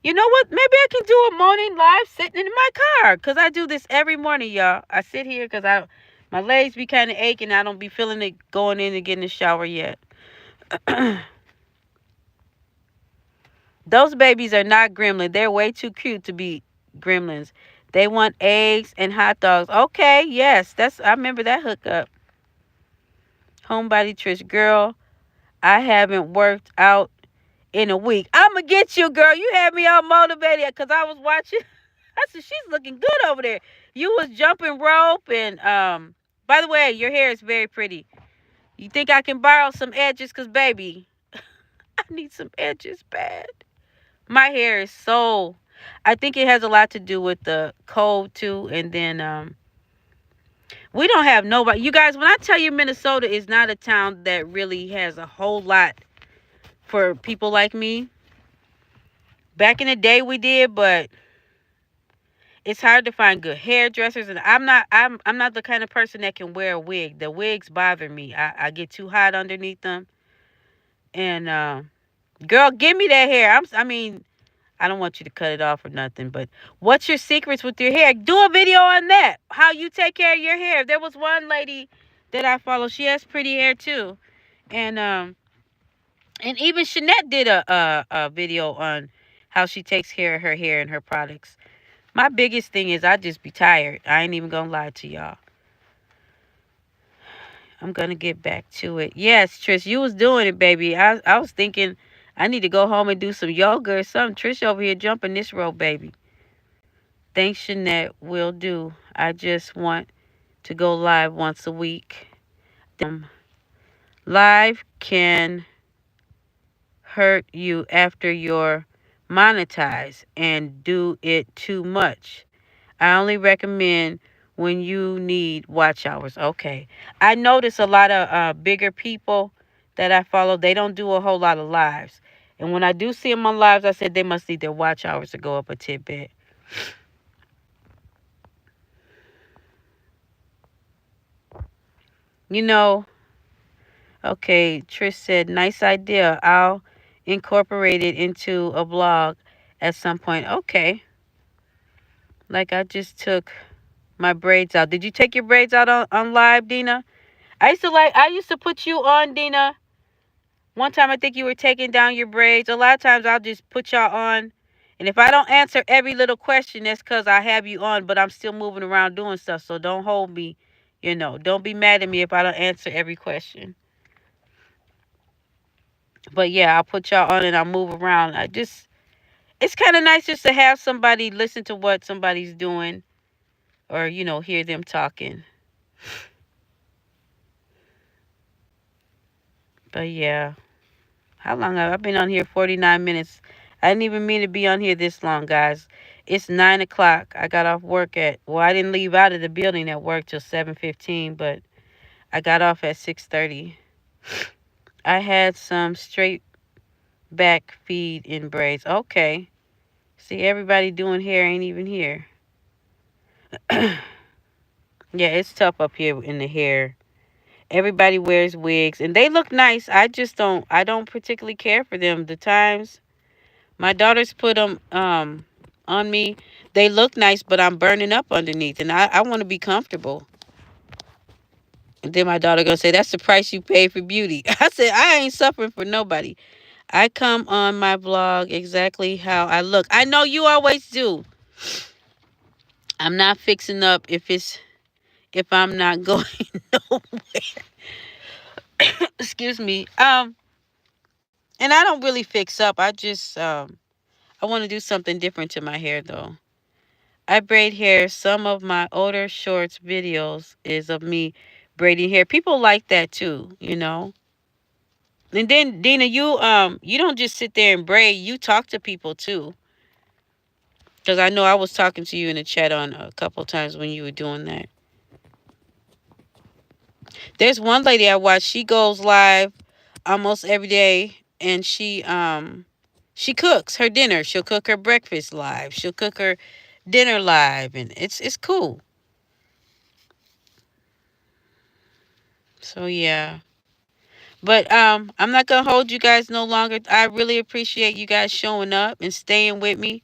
You know what? Maybe I can do a morning live sitting in my car. Because I do this every morning, y'all. I sit here because my legs be kind of aching. I don't be feeling it going in and getting a shower yet. Those babies are not gremlins. They're way too cute to be gremlins. They want eggs and hot dogs. Okay, yes. I remember that hookup. Homebody Trish, girl, I haven't worked out in a week. I'ma get you, girl. You had me all motivated because I was watching. I said, she's looking good over there. You was jumping rope and by the way, your hair is very pretty. You think I can borrow some edges? Cause baby, I need some edges bad. My hair is so, I think it has a lot to do with the cold too. And then we don't have nobody. You guys, when I tell you Minnesota is not a town that really has a whole lot for people like me. Back in the day we did, but it's hard to find good hairdressers, and I'm not the kind of person that can wear a wig. The wigs bother me. I get too hot underneath them. And girl, give me that hair. I mean, I don't want you to cut it off or nothing, but what's your secrets with your hair? Do a video on that. How you take care of your hair. There was one lady that I follow. She has pretty hair too. And even Jeanette did a video on how she takes care of her hair and her products. My biggest thing is I just be tired. I ain't even gonna lie to y'all. I'm gonna get back to it. Yes, Trish, you was doing it, baby. I was thinking I need to go home and do some yoga or something. Trish over here jumping this rope, baby. Thanks, Jeanette. Will do. I just want to go live once a week. Live can hurt you after you're monetized and do it too much. I only recommend when you need watch hours. Okay. I notice a lot of bigger people that I follow, they don't do a whole lot of lives. And when I do see them on lives, I said they must need their watch hours to go up a tidbit. You know, okay, Trish said, nice idea. I'll incorporate it into a blog at some point. Okay. Like I just took my braids out. Did you take your braids out on live, Dina? I used to put you on, Dina. One time I think you were taking down your braids. A lot of times I'll just put y'all on. And if I don't answer every little question, that's because I have you on, but I'm still moving around doing stuff. So don't hold me. Don't be mad at me if I don't answer every question. But yeah, I'll put y'all on and I'll move around. It's kind of nice just to have somebody listen to what somebody's doing or, hear them talking. But yeah. How long have I been on here? 49 minutes. I didn't even mean to be on here this long, guys. It's 9 o'clock. I got off work I didn't leave out of the building at work till 7:15, but I got off at 6:30. I had some straight back feed in braids. Okay. See, everybody doing hair ain't even here. Yeah, it's tough up here in the hair. Everybody wears wigs and they look nice. I don't particularly care for them. The times my daughters put them on me. They look nice, but I'm burning up underneath, and I want to be comfortable. And then my daughter gonna say, "That's the price you pay for beauty." I said, "I ain't suffering for nobody. I come on my vlog exactly how I look. I know you always do. I'm not fixing up if I'm not going nowhere. Excuse me. And I don't really fix up. I want to do something different to my hair though. I braid hair. Some of my older shorts videos is of me braiding hair. People like that too. And then Dina, you don't just sit there and braid. You talk to people too. Because I know I was talking to you in the chat on a couple times when you were doing that. There's one lady I watch. She goes live almost every day, and she cooks her dinner. She'll cook her breakfast live. She'll cook her dinner live, and it's cool. So yeah. But I'm not gonna hold you guys no longer. I really appreciate you guys showing up and staying with me.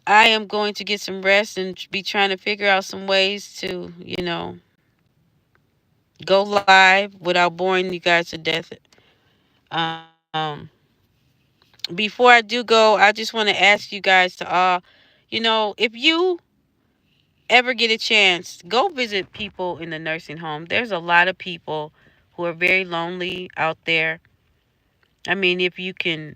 I am going to get some rest and be trying to figure out some ways to, go live without boring you guys to death. Um, Before I do go, I just want to ask you guys to if you ever get a chance, go visit people in the nursing home. There's a lot of people who are very lonely out there. I mean, if you can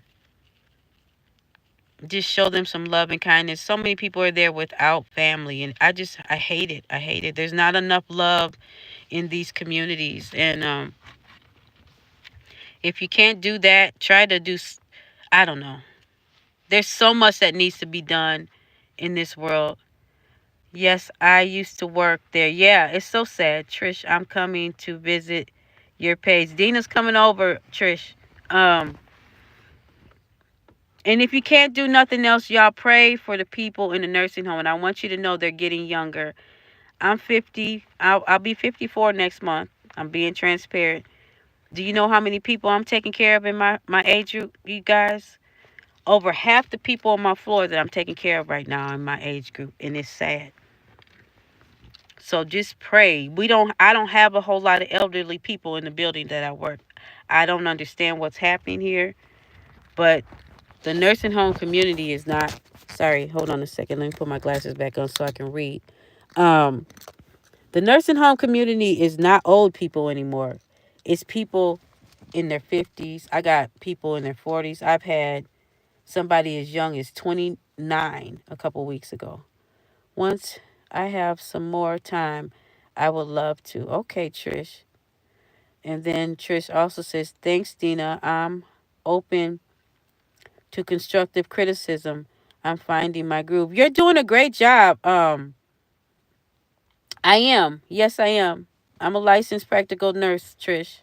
just show them some love and kindness. So many people are there without family, and I hate it. I hate it. There's not enough love in these communities, and if you can't do that, try to I don't know. There's so much that needs to be done in this world. Yes, I used to work there. Yeah, it's so sad. Trish, I'm coming to visit your page. Dina's coming over, Trish. Um, and if you can't do nothing else, y'all pray for the people in the nursing home. And I want you to know they're getting younger. I'm 50. I'll be 54 next month. I'm being transparent. Do you know how many people I'm taking care of in my age group, you guys? Over half the people on my floor that I'm taking care of right now in my age group, and it's sad. So just pray. I don't have a whole lot of elderly people in the building that I work. I don't understand what's happening here, but the nursing home community is not. Sorry, hold on a second. Let me put my glasses back on so I can read. Um, the nursing home community is not old people anymore. It's people in their 50s. I got people in their 40s. I've had somebody as young as 29 a couple weeks ago. Once I have some more time, I would love to. Okay, Trish. And then Trish also says, thanks, Dina. I'm open to constructive criticism. I'm finding my groove. You're doing a great job. I am. Yes, I am. I'm a licensed practical nurse, Trish.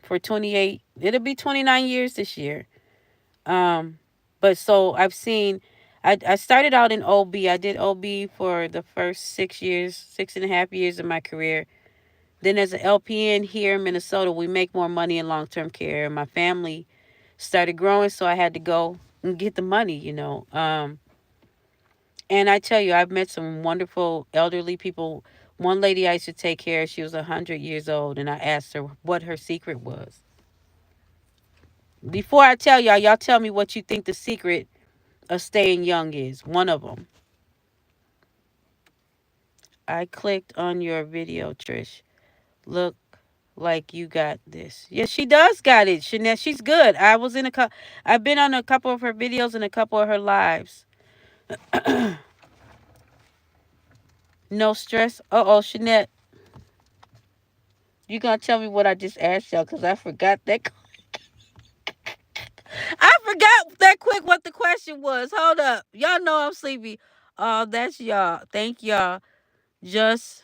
For 28, it'll be 29 years this year. Um, but so I've seen, I started out in OB. I did OB for the first 6 years, 6.5 years of my career. Then as an LPN here in Minnesota, we make more money in long-term care. My family started growing, so I had to go and get the money. And I tell you, I've met some wonderful elderly people. One lady I used to take care of, she was 100 years old, and I asked her what her secret was. Before I tell y'all tell me what you think the secret of staying young is. One of them. I clicked on your video, Trish. Look like you got this. Yes, she does got it, Shanette. She's good. I've been on a couple of her videos and a couple of her lives. No stress. Uh-oh, Shanette. You gonna tell me what I just asked y'all because I forgot that. I forgot that quick what the question was. Hold up. Y'all know I'm sleepy. Oh, that's y'all. Thank y'all. Just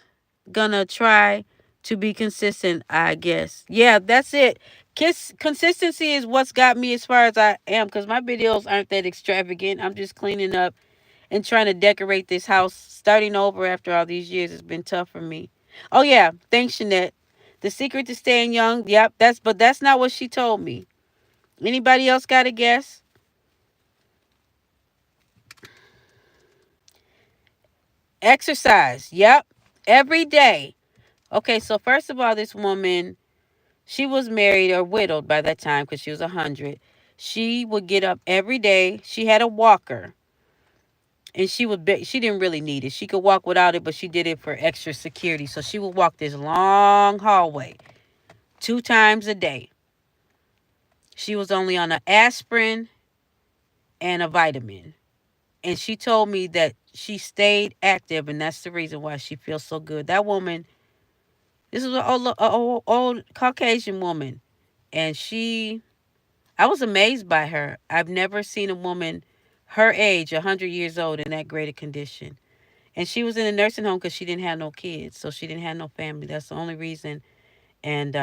gonna try to be consistent, I guess. Yeah, that's it. Consistency is what's got me as far as I am because my videos aren't that extravagant. I'm just cleaning up and trying to decorate this house. Starting over after all these years has been tough for me. Oh yeah, thanks, Jeanette. The secret to staying young. Yep, that's not what she told me. Anybody else got a guess? Exercise. Yep. Every day. Okay, so first of all, this woman, she was married or widowed by that time because she was 100. She would get up every day. She had a walker, and she didn't really need it. She could walk without it, but she did it for extra security. So she would walk this long hallway 2 times a day. She was only on an aspirin and a vitamin. And she told me that she stayed active, and that's the reason why she feels so good. That woman, this is an old Caucasian woman, and I was amazed by her. I've never seen a woman her age, 100 years old, in that great a condition. And she was in a nursing home because she didn't have no kids, so she didn't have no family. That's the only reason. And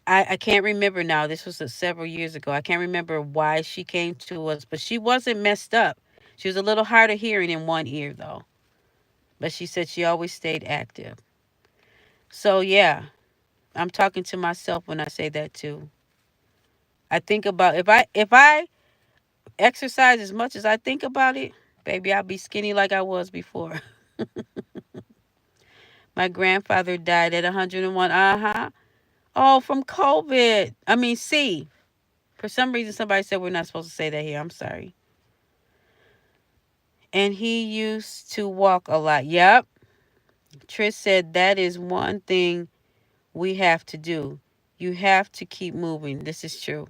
I can't remember now. This was several years ago. I can't remember why she came to us, but she wasn't messed up. She was a little hard of hearing in one ear, though. But she said she always stayed active. So, yeah, I'm talking to myself when I say that, too. I think about if I exercise as much as I think about it, baby, I'll be skinny like I was before. My grandfather died at 101. Uh-huh. Oh, from COVID. I mean, C. For some reason, somebody said we're not supposed to say that here. I'm sorry. And he used to walk a lot. Yep. Trish said that is one thing we have to do. You have to keep moving. This is true.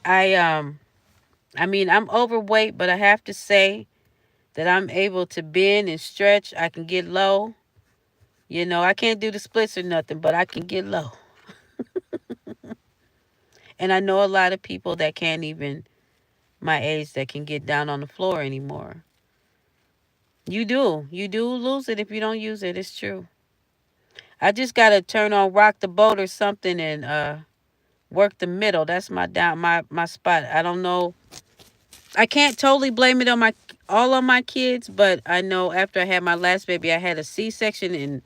I I mean, I'm overweight, but I have to say that I'm able to bend and stretch. I can get low. You know, I can't do the splits or nothing, but I can get low. And I know a lot of people that can't even my age that can get down on the floor anymore. You do. You do lose it if you don't use it. It's true. I just gotta turn on rock the boat or something and work the middle. That's my spot. I don't know. I can't totally blame it on my all on my kids, but I know after I had my last baby, I had a C-section and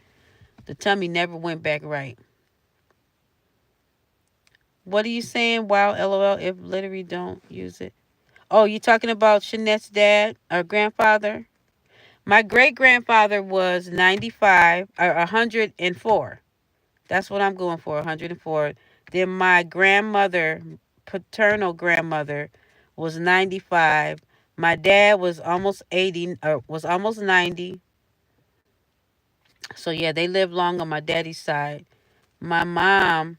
the tummy never went back right. What are you saying? Wow, LOL. If literally don't use it. Oh, you talking about Shanette's dad or grandfather? My great grandfather was 95 or 104. That's what I'm going for, 104. Then my grandmother, paternal grandmother, was 95. My dad was almost 80 or was almost 90. So yeah, they lived long on my daddy's side. My mom,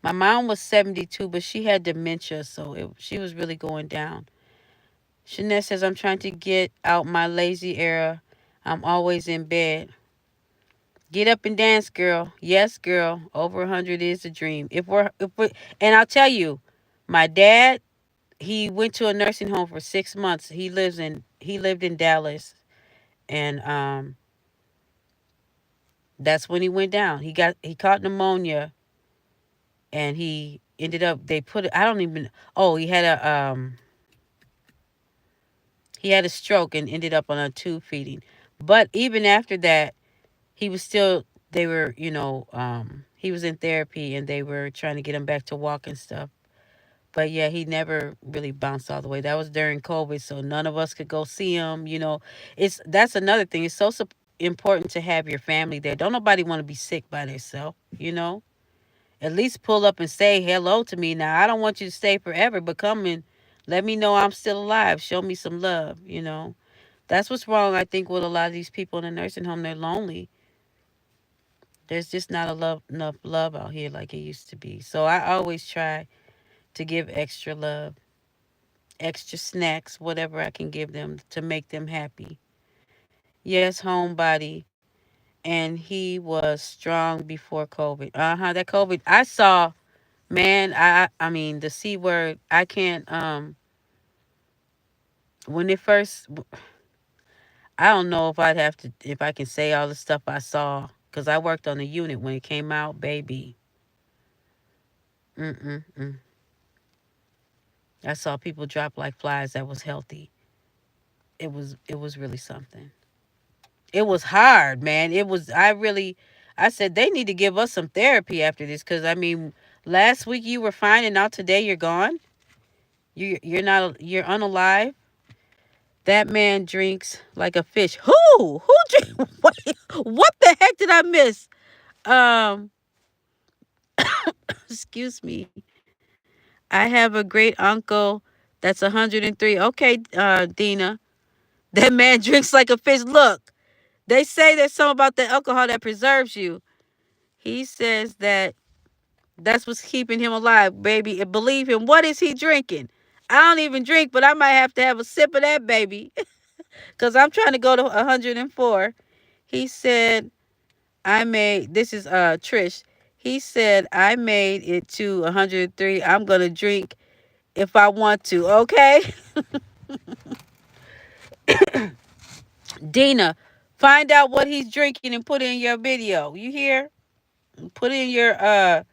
my mom was 72, but she had dementia, so she was really going down. Shanette says, I'm trying to get out my lazy era. I'm always in bed. Get up and dance, girl. Yes, girl. Over 100 is a dream. And I'll tell you, my dad, he went to a nursing home for 6 months. He lived in Dallas, and that's when he went down. He caught pneumonia, and he ended up. They put it. I don't even. Oh, he had a stroke and ended up on a tube feeding. But even after that, he was still. They were, he was in therapy, and they were trying to get him back to walk and stuff. But yeah, he never really bounced all the way. That was during COVID, so none of us could go see him. That's another thing. It's so important to have your family there. Don't nobody want to be sick by themselves. At least pull up and say hello to me. Now I don't want you to stay forever, but come and let me know I'm still alive. Show me some love. That's what's wrong. I think with a lot of these people in the nursing home, they're lonely. There's just not enough love out here like it used to be. So I always try to give extra love, extra snacks, whatever I can give them to make them happy. Yes, homebody. And he was strong before COVID. That COVID I saw, man, I mean the C word, I can't when it first I don't know if I can say all the stuff I saw cuz I worked on the unit when it came out, baby. Mm. I saw people drop like flies that was healthy. It was really something. It was hard, man. I said they need to give us some therapy after this cuz I mean, last week you were fine and now today you're gone. You're not you're unalive. That man drinks like a fish. Who? Who drink? What the heck did I miss? Um, excuse me. I have a great uncle that's 103. Okay, Dina. That man drinks like a fish. Look, they say there's something about the alcohol that preserves you. He says that that's what's keeping him alive, baby. And believe him. What is he drinking? I don't even drink, but I might have to have a sip of that, baby. Because I'm trying to go to 104. He said, I made, this is Trish. He said, I made it to 103. I'm going to drink if I want to. Okay? Dina, find out what he's drinking and put it in your video. You hear? Put it in your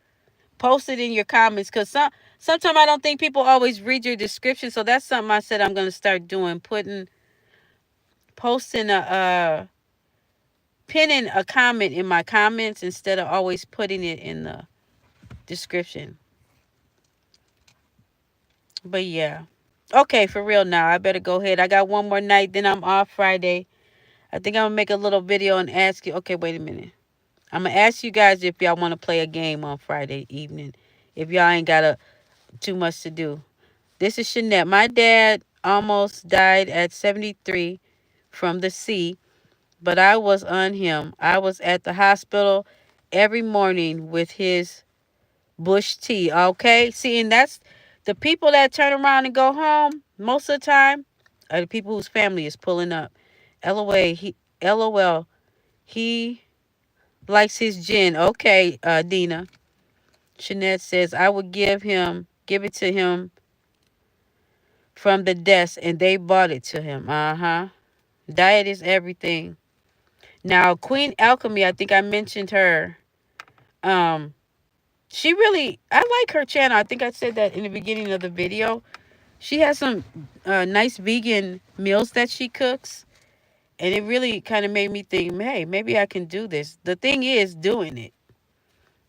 post it in your comments, because sometimes I don't think people always read your description. So that's something I said I'm gonna start doing, posting pinning a comment in my comments instead of always putting it in the description. But yeah. Okay, for real now. I better go ahead. I got one more night, then I'm off Friday. I think I'm gonna make a little video and ask you. Okay, wait a minute. I'm gonna ask you guys if y'all want to play a game on Friday evening. If y'all ain't got too much to do. This is Shanette. My dad almost died at 73 from the sea, but I was on him. I was at the hospital every morning with his bush tea. Okay? See, and that's the people that turn around and go home most of the time are the people whose family is pulling up. LOL, he likes his gin. Okay, Dina. Shanette says, I would give it to him from the desk, and they bought it to him. Uh-huh. Diet is everything. Now, Queen Alchemy, I think I mentioned her. Um, she really, I like her channel. I think I said that in the beginning of the video. She has some nice vegan meals that she cooks. And it really kind of made me think, hey, maybe I can do this. The thing is doing it.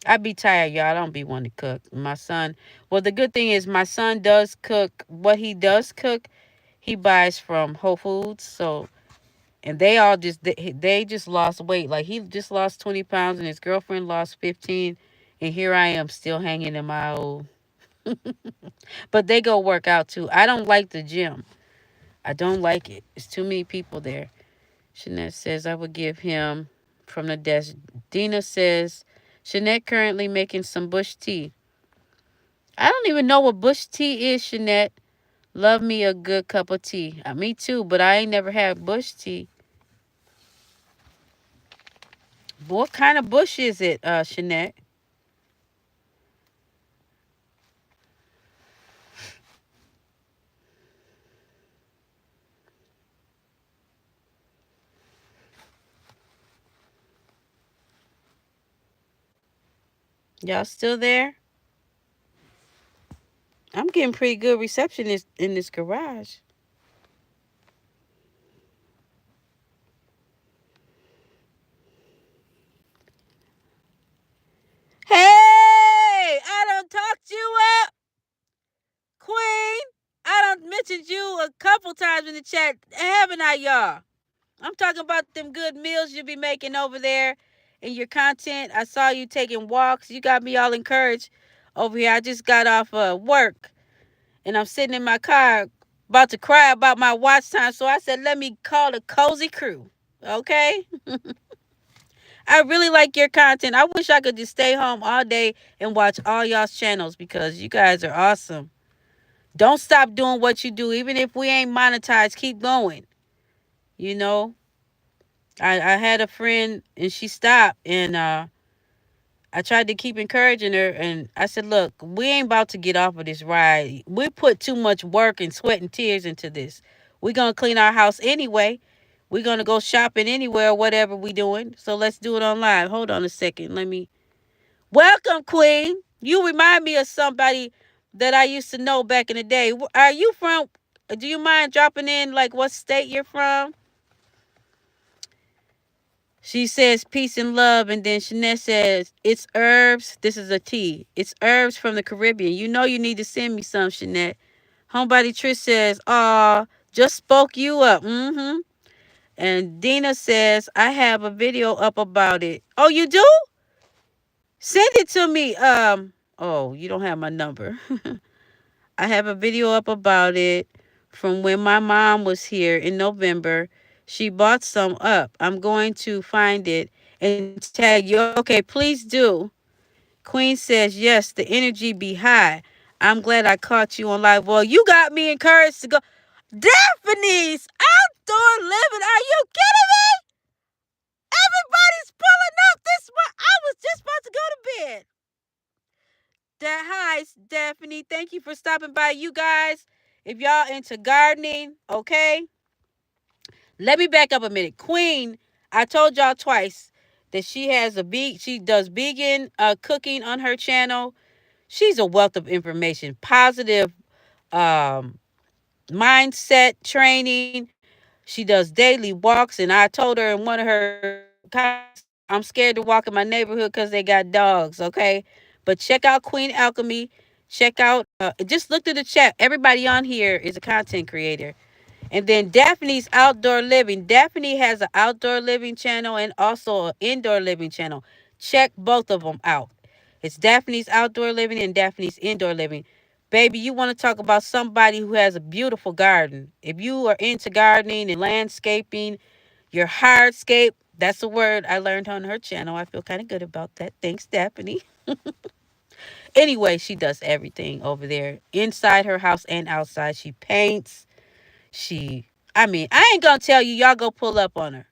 I be tired, y'all. I don't be wanting to cook. My son, well, the good thing is my son does cook. What he does cook, he buys from Whole Foods. So, and they all just, they just lost weight. Like he just lost 20 pounds and his girlfriend lost 15. And here I am still hanging in my old. But they go work out too. I don't like the gym. I don't like it. It's too many people there. Jeanette says I would give him from the desk. Dina says, Jeanette currently making some bush tea. I don't even know what bush tea is, Jeanette. Love me a good cup of tea. Me too, but I ain't never had bush tea. What kind of bush is it, Jeanette? Y'all still there? I'm getting pretty good reception in this garage. Hey, I done talked you up, Queen. I done mentioned you a couple times in the chat, haven't I, y'all? I'm talking about them good meals you be making over there in your content. I saw you taking walks. You got me all encouraged over here. I just got off work and I'm sitting in my car about to cry about my watch time. So I said, let me call the cozy crew. Okay? I really like your content. I wish I could just stay home all day and watch all y'all's channels because you guys are awesome. Don't stop doing what you do. Even if we ain't monetized, keep going. You know? I had a friend and she stopped and I tried to keep encouraging her and I said, look, we ain't about to get off of this ride. We put too much work and sweat and tears into this. We're gonna clean our house anyway. We're gonna go shopping anywhere, whatever we doing. So let's do it online. Hold on a second. Let me welcome, Queen. You remind me of somebody that I used to know back in the day. Are you from, do you mind dropping in like what state you're from? She says peace and love, and then Shanette says it's herbs. This is a tea. It's herbs from the Caribbean. You know you need to send me some, Shanette. Homebody Trish says, "Aw, Just spoke you up. And Dina says, I have a video up about it. Oh, you do? Send it to me. Oh, you don't have my number. I have a video up about it from when my mom was here in November. She bought some up. I'm going to find it and tag you. Okay, please do. Queen says, yes, the energy be high. I'm glad I caught you on live. Well, you got me encouraged to go. Daphne's outdoor living. Are you kidding me? Everybody's pulling up this one. I was just about to go to bed. Hi, Stephanie. Thank you for stopping by. You guys, if y'all into gardening, okay? Let me back up a minute. Queen, I told y'all twice that she does vegan cooking on her channel. She's a wealth of information, positive um, mindset training. She does daily walks, and I told her in one of her comments, I'm scared to walk in my neighborhood because they got dogs, okay? But check out Queen Alchemy. Check out, just look through the chat. Everybody on here is a content creator. And then Daphne's Outdoor Living. Daphne has an outdoor living channel and also an indoor living channel. Check both of them out. It's Daphne's Outdoor Living and Daphne's Indoor Living. Baby, you want to talk about somebody who has a beautiful garden. If you are into gardening and landscaping, your hardscape, that's a word I learned on her channel. I feel kind of good about that. Thanks, Daphne. Anyway, she does everything over there inside her house and outside. She paints. I mean, I ain't gonna tell you, y'all go pull up on her.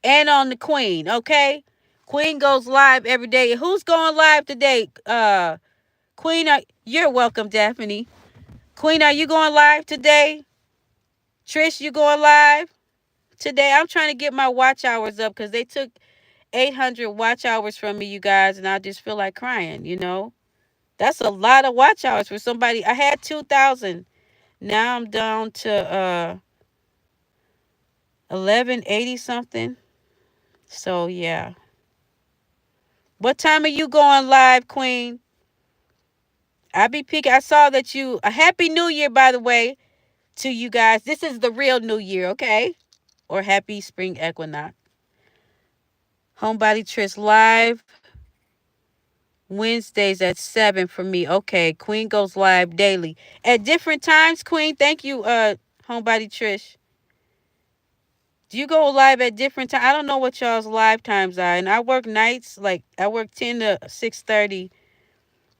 And on the Queen, okay? Queen goes live every day. Who's going live today? Queen, you're welcome, Daphne. Queen, are you going live today? Trish, you going live today? I'm trying to get my watch hours up because they took 800 watch hours from me, you guys, and I just feel like crying. That's a lot of watch hours for somebody. I had 2,000. Now I'm down to 1180 something. So yeah. What time are you going live, Queen? I be peeking. I saw that you a happy new year, by the way, to you guys. This is the real new year, okay? Or happy spring equinox. Homebody Trish live Wednesdays at 7 for me. Okay. Queen goes live daily. At different times, Queen. Thank you, Homebody Trish. Do you go live at different times? I don't know what y'all's live times are. And I work nights, like I work 10 to 6:30.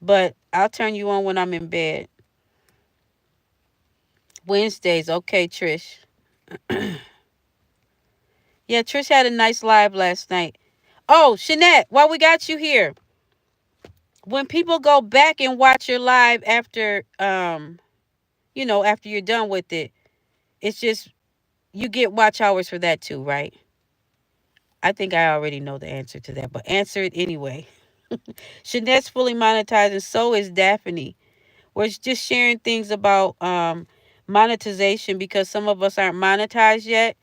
But I'll turn you on when I'm in bed. Wednesdays, okay, Trish. Yeah, Trish had a nice live last night. Oh, Shanette, while we got you here, when people go back and watch your live after, after you're done with it, it's just you get watch hours for that too, right? I think I already know the answer to that, but answer it anyway. Shanette's fully monetized, and so is Daphne. We're just sharing things about monetization because some of us aren't monetized yet.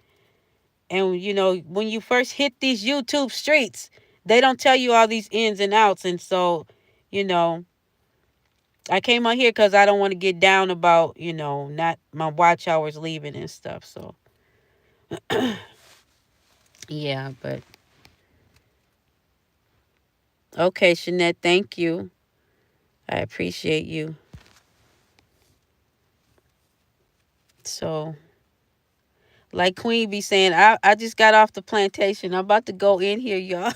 And, when you first hit these YouTube streets, they don't tell you all these ins and outs. And so, you know, I came on here because I don't want to get down about, not my watch hours leaving and stuff. So, yeah, but okay, Shanette, thank you. I appreciate you. So, like Queen be saying, I just got off the plantation. I'm about to go in here, y'all.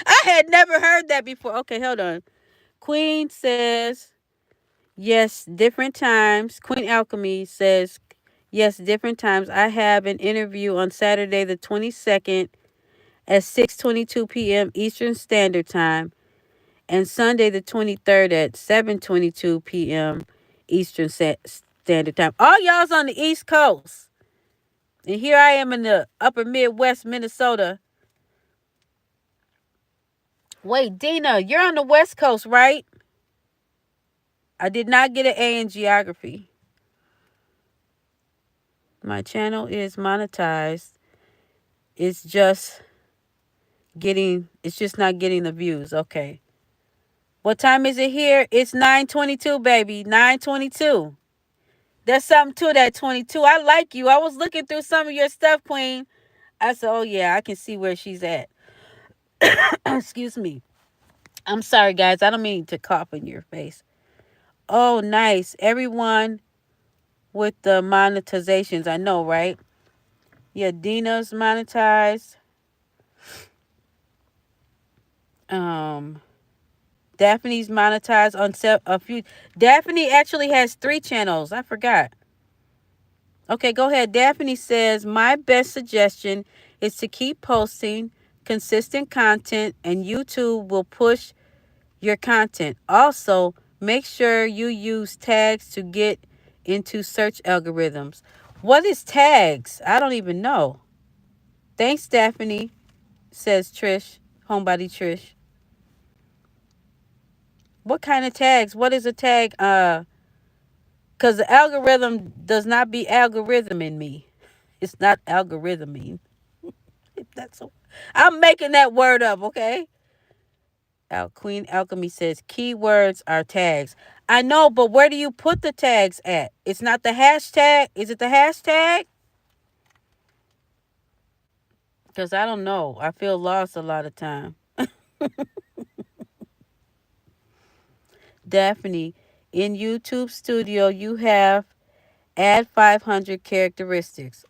I had never heard that before. Okay, hold on. Queen says, yes, different times. Queen Alchemy says, yes, different times. I have an interview on Saturday the 22nd at 6:22 p.m. Eastern Standard Time and Sunday the 23rd at 7:22 p.m. Eastern Standard Time. All y'all's on the East Coast. And here I am in the upper Midwest, Minnesota. Wait, Dina, you're on the West Coast, right? I did not get an A in geography. My channel is monetized. It's just not getting the views. Okay. What time is it here? It's 9:22, baby. 9:22. There's something to that 22. I like you. I was looking through some of your stuff, Queen. I said, oh, yeah, I can see where she's at. Excuse me. I'm sorry, guys. I don't mean to cough in your face. Oh, nice. Everyone with the monetizations. I know, right? Yeah, Dina's monetized. Um, Daphne's monetized on a few. Daphne actually has 3 channels. I forgot. Okay, go ahead. Daphne says, my best suggestion is to keep posting consistent content and YouTube will push your content. Also, make sure you use tags to get into search algorithms. What is tags? I don't even know. Thanks, Daphne, says Trish, homebody Trish. What kind of tags? What is a tag? Because the algorithm does not be algorithm in me. It's not algorithming. That's a, I'm making that word up, okay? Queen Alchemy says keywords are tags. I know, but where do you put the tags at? It's not the hashtag. Is it the hashtag? Because I don't know. I feel lost a lot of time. Daphne, in YouTube Studio, you have add 500 characteristics.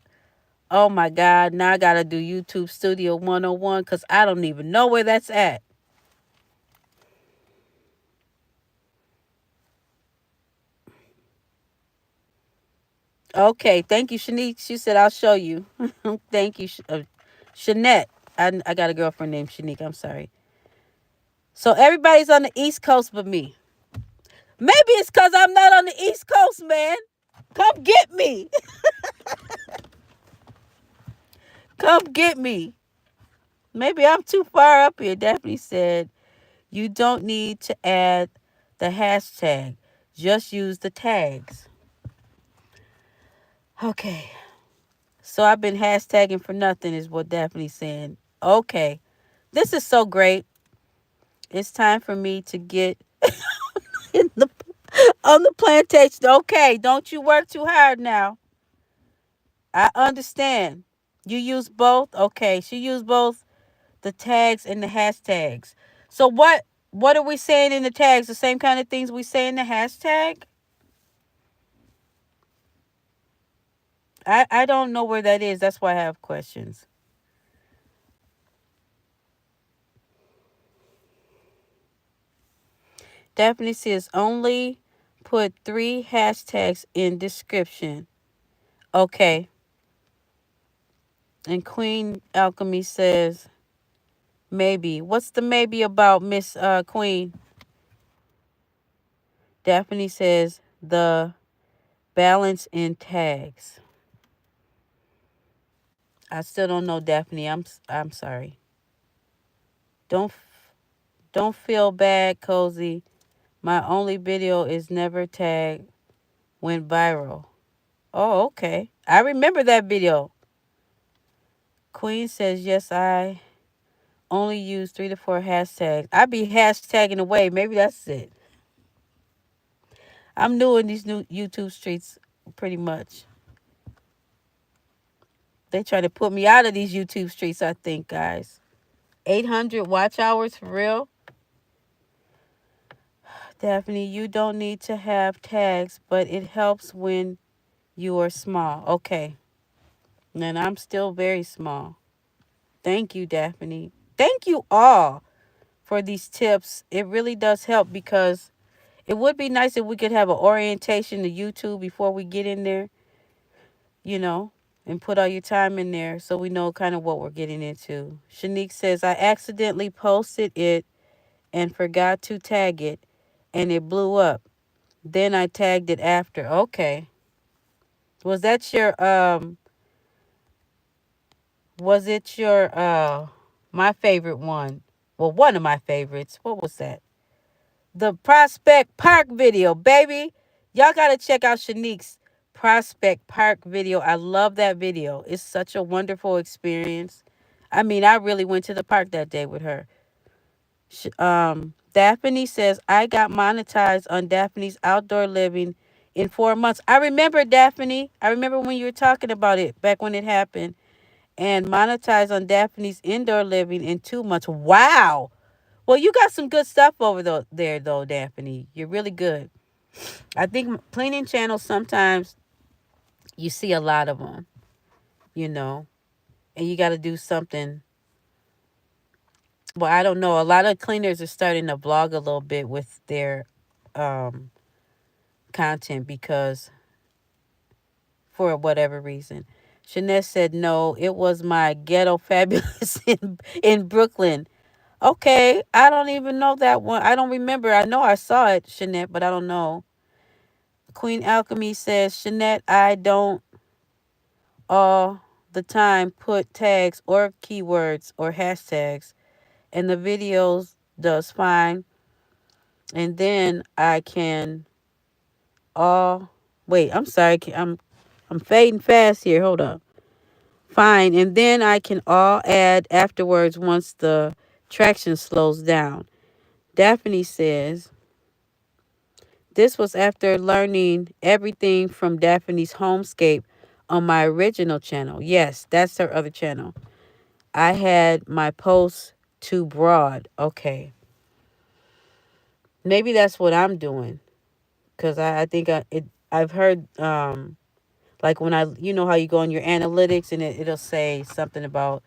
Oh my God. Now I got to do YouTube Studio 101 because I don't even know where that's at. Okay. Thank you, Shanique. She said, I'll show you. Thank you, Shanette. I got a girlfriend named Shanique. I'm sorry. So everybody's on the East Coast but me. Maybe it's because I'm not on the East Coast, man. Come get me. Come get me. Maybe I'm too far up here. Daphne said, you don't need to add the hashtag. Just use the tags. Okay. So I've been hashtagging for nothing, is what Daphne's saying. Okay. This is so great. It's time for me to get in the on the plantation. Okay, don't you work too hard now. I understand. You use both? Okay. She used both the tags and the hashtags. So what are we saying in the tags? The same kind of things we say in the hashtag? I don't know where that is. That's why I have questions. Daphne says only put 3 hashtags in description. Okay. And Queen Alchemy says maybe. What's the maybe about, Miss Queen? Daphne says the balance in tags. I still don't know, Daphne. I'm sorry. Don't don't feel bad, Cozy. My only video is never tagged. Went viral. Oh, okay. I remember that video. Queen says yes. I only use 3 to 4 hashtags. I be hashtagging away. Maybe that's it. I'm new in these new YouTube streets, pretty much. They try to put me out of these YouTube streets, I think, guys. 800 watch hours for real? Daphne, you don't need to have tags, but it helps when you are small. Okay. And I'm still very small. Thank you, Daphne. Thank you all for these tips. It really does help because it would be nice if we could have an orientation to YouTube before we get in there, you know, and put all your time in there so we know kind of what we're getting into. Shanique says, I accidentally posted it and forgot to tag it, and it blew up. Then I tagged it after. Okay. Was that your was it your my favorite one? Well, one of my favorites. What was that? The Prospect Park video, baby. Y'all gotta check out Shanique's Prospect Park video. I love that video. It's such a wonderful experience. I mean, I really went to the park that day with her. Daphne says I got monetized on Daphne's outdoor living in 4 months. I remember, Daphne. I remember when you were talking about it back when it happened. And monetize on Daphne's indoor living in 2 months. Wow. Well, you got some good stuff over there, though, Daphne. You're really good. I think cleaning channels sometimes you see a lot of them, you know, and you got to do something. Well, I don't know. A lot of cleaners are starting to vlog a little bit with their um, content because for whatever reason. Shanette said, no, it was my ghetto fabulous in Brooklyn. Okay, I don't even know that one. I don't remember. I know I saw it, Shanette, but I don't know. Queen Alchemy says, Shanette, I don't all the time put tags or keywords or hashtags, and the videos does fine. And then I can all wait. I'm sorry. I'm fading fast here. Hold up. Fine, and then I can all add afterwards once the traction slows down. Daphne says, this was after learning everything from Daphne's Homescape on my original channel. Yes, that's her other channel. I had my posts too broad. Okay. Maybe that's what I'm doing. Because I think I've heard, like when you know how you go on your analytics and it'll say something about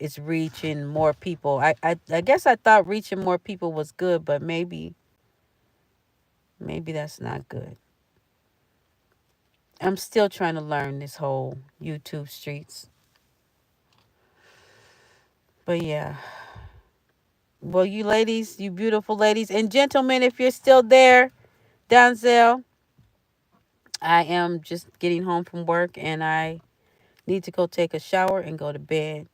it's reaching more people. I guess I thought reaching more people was good, but maybe that's not good. I'm still trying to learn this whole YouTube streets. But yeah. Well, you ladies, you beautiful ladies and gentlemen, if you're still there, Donzel, I am just getting home from work and I need to go take a shower and go to bed.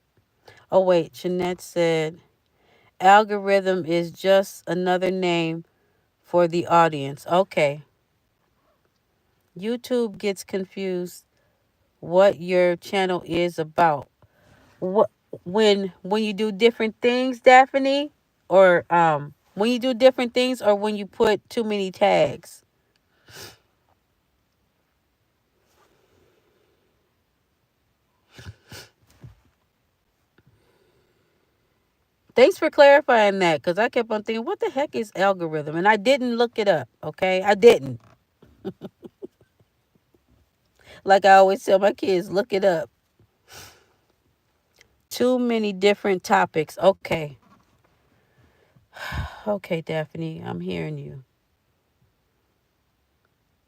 Oh, wait. Jeanette said, algorithm is just another name for the audience. Okay. YouTube gets confused what your channel is about. What when you do different things, Daphne, or when you do different things, or when you put too many tags. Thanks for clarifying that, because I kept on thinking, what the heck is algorithm? And I didn't look it up. Okay, I didn't. Like I always tell my kids, look it up. Too many different topics. Okay, okay, Daphne, I'm hearing you.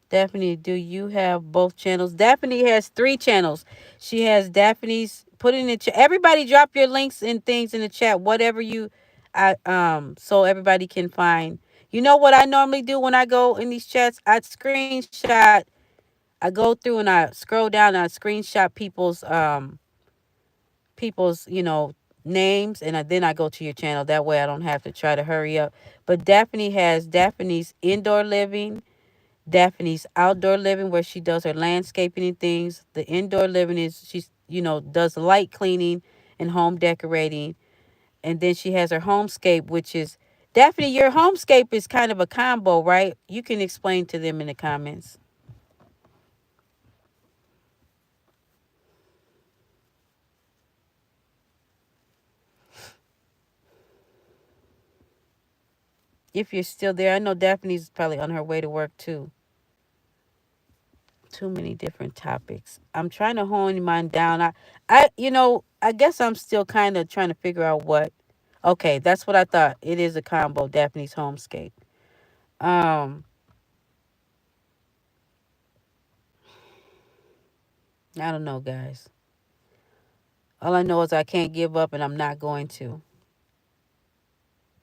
Daphne, do you have both channels? Daphne has 3 channels. She has Daphne's. Put it in the chat. Everybody, drop your links and things in the chat. Whatever you, so everybody can find. You know what I normally do when I go in these chats? I screenshot. I go through and I scroll down and I screenshot people's names, and then I go to your channel. That way I don't have to try to hurry up. But Daphne has Daphne's indoor living, Daphne's outdoor living, where she does her landscaping and things. The indoor living is she's does light cleaning and home decorating. And then she has her homescape, which is Daphne, your homescape is kind of a combo, right? You can explain to them in the comments. If you're still there, I know Daphne's probably on her way to work too. Too many different topics. I'm trying to hone mine down. I guess I'm still kind of trying to figure out what. Okay, that's what I thought. It is a combo, Daphne's homescape. Um, I don't know, guys. All I know is I can't give up, and I'm not going to.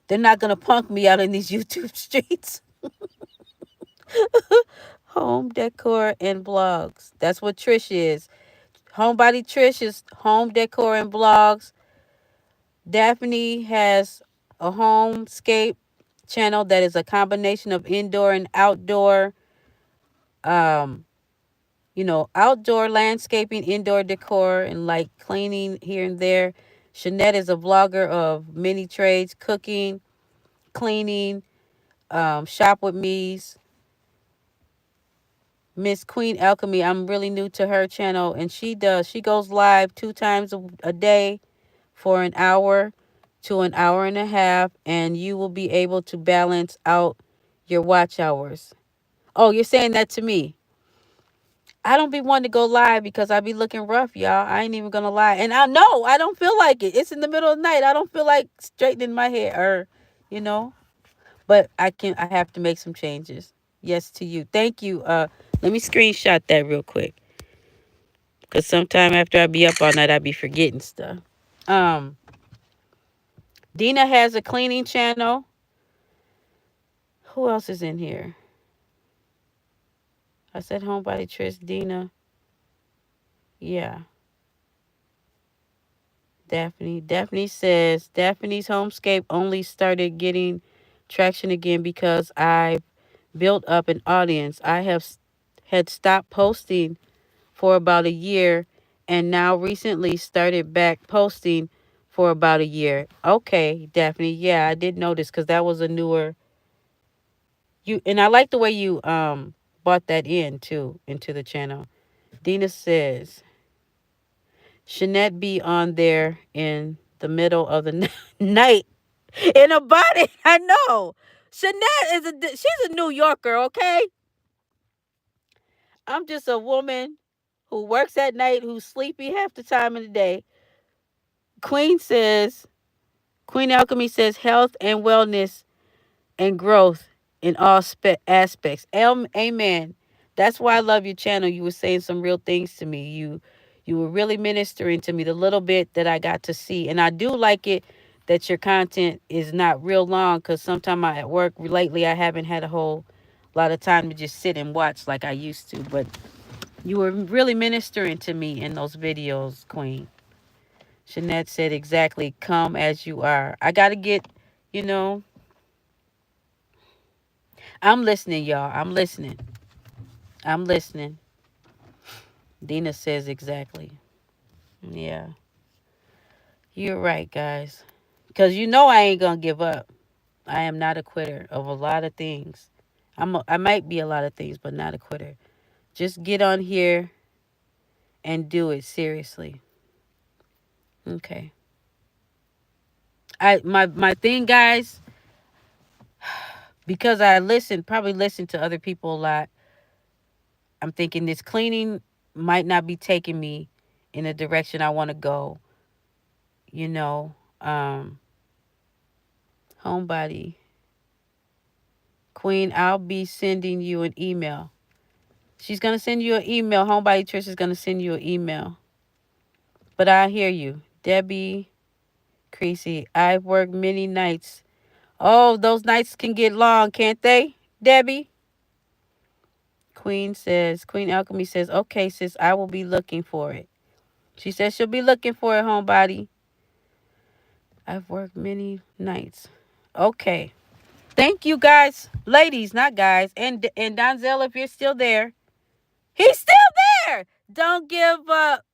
They're not gonna punk me out in these YouTube streets. Home decor and blogs. That's what Trish is. Homebody Trish is home decor and blogs. Daphne has a homescape channel that is a combination of indoor and outdoor, um, outdoor landscaping, indoor decor, and like cleaning here and there. Shanette is a vlogger of many trades, cooking, cleaning, shop with me's, Miss Queen Alchemy. I'm really new to her channel, and she goes live 2 times a day for an hour to an hour and a half, and you will be able to balance out your watch hours. Oh, you're saying that to me. I don't be wanting to go live because I be looking rough, y'all. I ain't even gonna lie. And I know I don't feel like it. It's in the middle of the night. I don't feel like straightening my hair or, you know. But I have to make some changes. Yes to you. Thank you. Let me screenshot that real quick. Cause sometime after I be up all night I be forgetting stuff. Um Dina has a cleaning channel. Who else is in here? I said homebody Trish, Dina. Yeah. Daphne. Daphne says Daphne's homescape only started getting traction again because I built up an audience. Had stopped posting for about a year and now recently started back posting for about a year. Okay, Daphne. Yeah, I did notice because that was a newer you and I like the way you brought that in too into the channel. Dina says Shanette be on there in the middle of the night in a body. I know. Shanette she's a New Yorker, okay? I'm just a woman who works at night, who's sleepy half the time in the day. Queen says, Queen Alchemy says health and wellness and growth in all aspects. Amen. That's why I love your channel. You were saying some real things to me. You were really ministering to me the little bit that I got to see. And I do like it that your content is not real long because sometimes at work lately I haven't had a whole lot of time to just sit and watch like I used to. But you were really ministering to me in those videos, Queen. Jeanette said exactly, come as you are. I got to get, you know, I'm listening, y'all. I'm listening. I'm listening. Dina says exactly. Yeah, you're right, guys. Because you know I ain't going to give up. I am not a quitter of a lot of things. I might be a lot of things, but not a quitter. Just get on here and do it seriously. Okay. My thing, guys, because I probably listen to other people a lot. I'm thinking this cleaning might not be taking me in the direction I want to go. You know, homebody. Queen, I'll be sending you an email. She's going to send you an email. Homebody Trish is going to send you an email. But I hear you. Debbie Creasy, I've worked many nights. Oh, those nights can get long, can't they, Debbie? Queen Alchemy says, okay, sis, I will be looking for it. She says she'll be looking for it, homebody. I've worked many nights. Okay. Thank you, guys. Ladies, not guys. And Donzel, if you're still there. He's still there. Don't give up.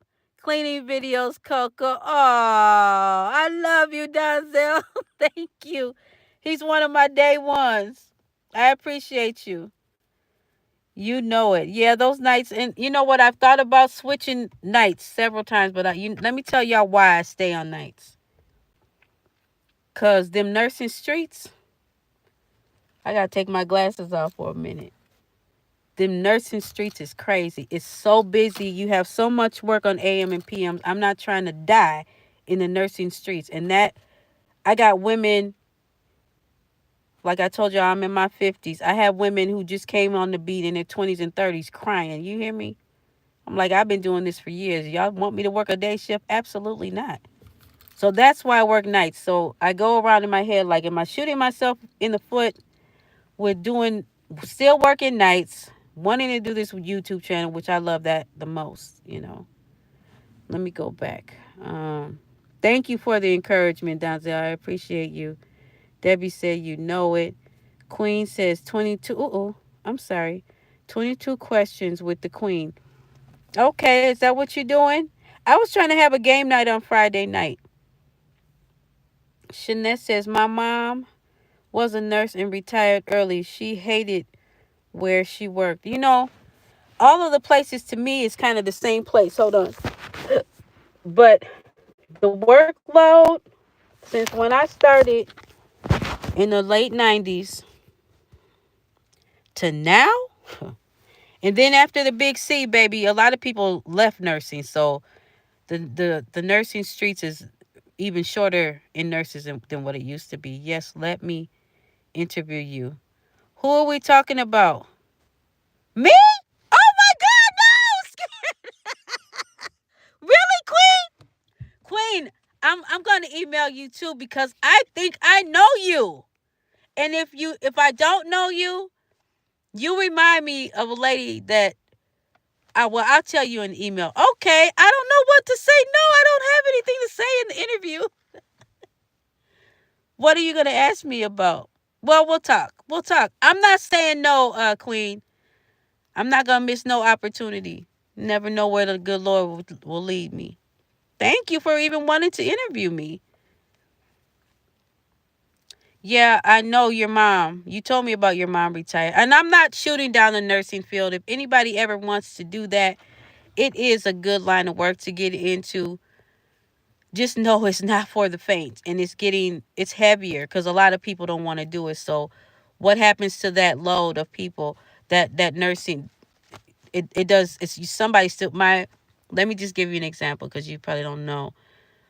Cleaning videos, Coco. Oh, I love you, Donzel. Thank you. He's one of my day ones. I appreciate you. You know it. Yeah, those nights. And you know what? I've thought about switching nights several times, but let me tell y'all why I stay on nights. Because them nursing streets, I got to take my glasses off for a minute. Them nursing streets is crazy. It's so busy. You have so much work on AM and PM. I'm not trying to die in the nursing streets. And that, I got women, like I told y'all, I'm in my 50s. I have women who just came on the beat in their 20s and 30s crying. You hear me? I'm like, I've been doing this for years. Y'all want me to work a day shift? Absolutely not. So that's why I work nights. So I go around in my head like, am I shooting myself in the foot with still working nights, wanting to do this YouTube channel, which I love that the most, you know. Let me go back. Thank you for the encouragement, Donzel. I appreciate you. Debbie said you know it. Queen says 22. I'm sorry. 22 questions with the Queen. Okay, is that what you're doing? I was trying to have a game night on Friday night. Shanette says, my mom was a nurse and retired early. She hated where she worked. You know, all of the places to me is kind of the same place. Hold on. But the workload since when I started in the late 90s to now, and then after the big C, baby, a lot of people left nursing. So the nursing streets is even shorter in nurses than what it used to be. Yes, let me interview you. Who are we talking about? Me? Oh my God, no! Really, Queen? Queen, I'm gonna email you too because I think I know you. And if I don't know you, you remind me of a lady that I'll tell you in email. Okay, I don't know what to say. No, I don't have anything to say in the interview. What are you gonna ask me about? Well, we'll talk. We'll talk. I'm not saying no, Queen. I'm not gonna miss no opportunity. Never know where the good Lord will lead me. Thank you for even wanting to interview me. Yeah, I know your mom. You told me about your mom retired. And I'm not shooting down the nursing field. If anybody ever wants to do that, it is a good line of work to get into. Just know it's not for the faint, and it's heavier because a lot of people don't want to do it. So what happens to that load of people that nursing, it does, it's somebody still my let me just give you an example because you probably don't know.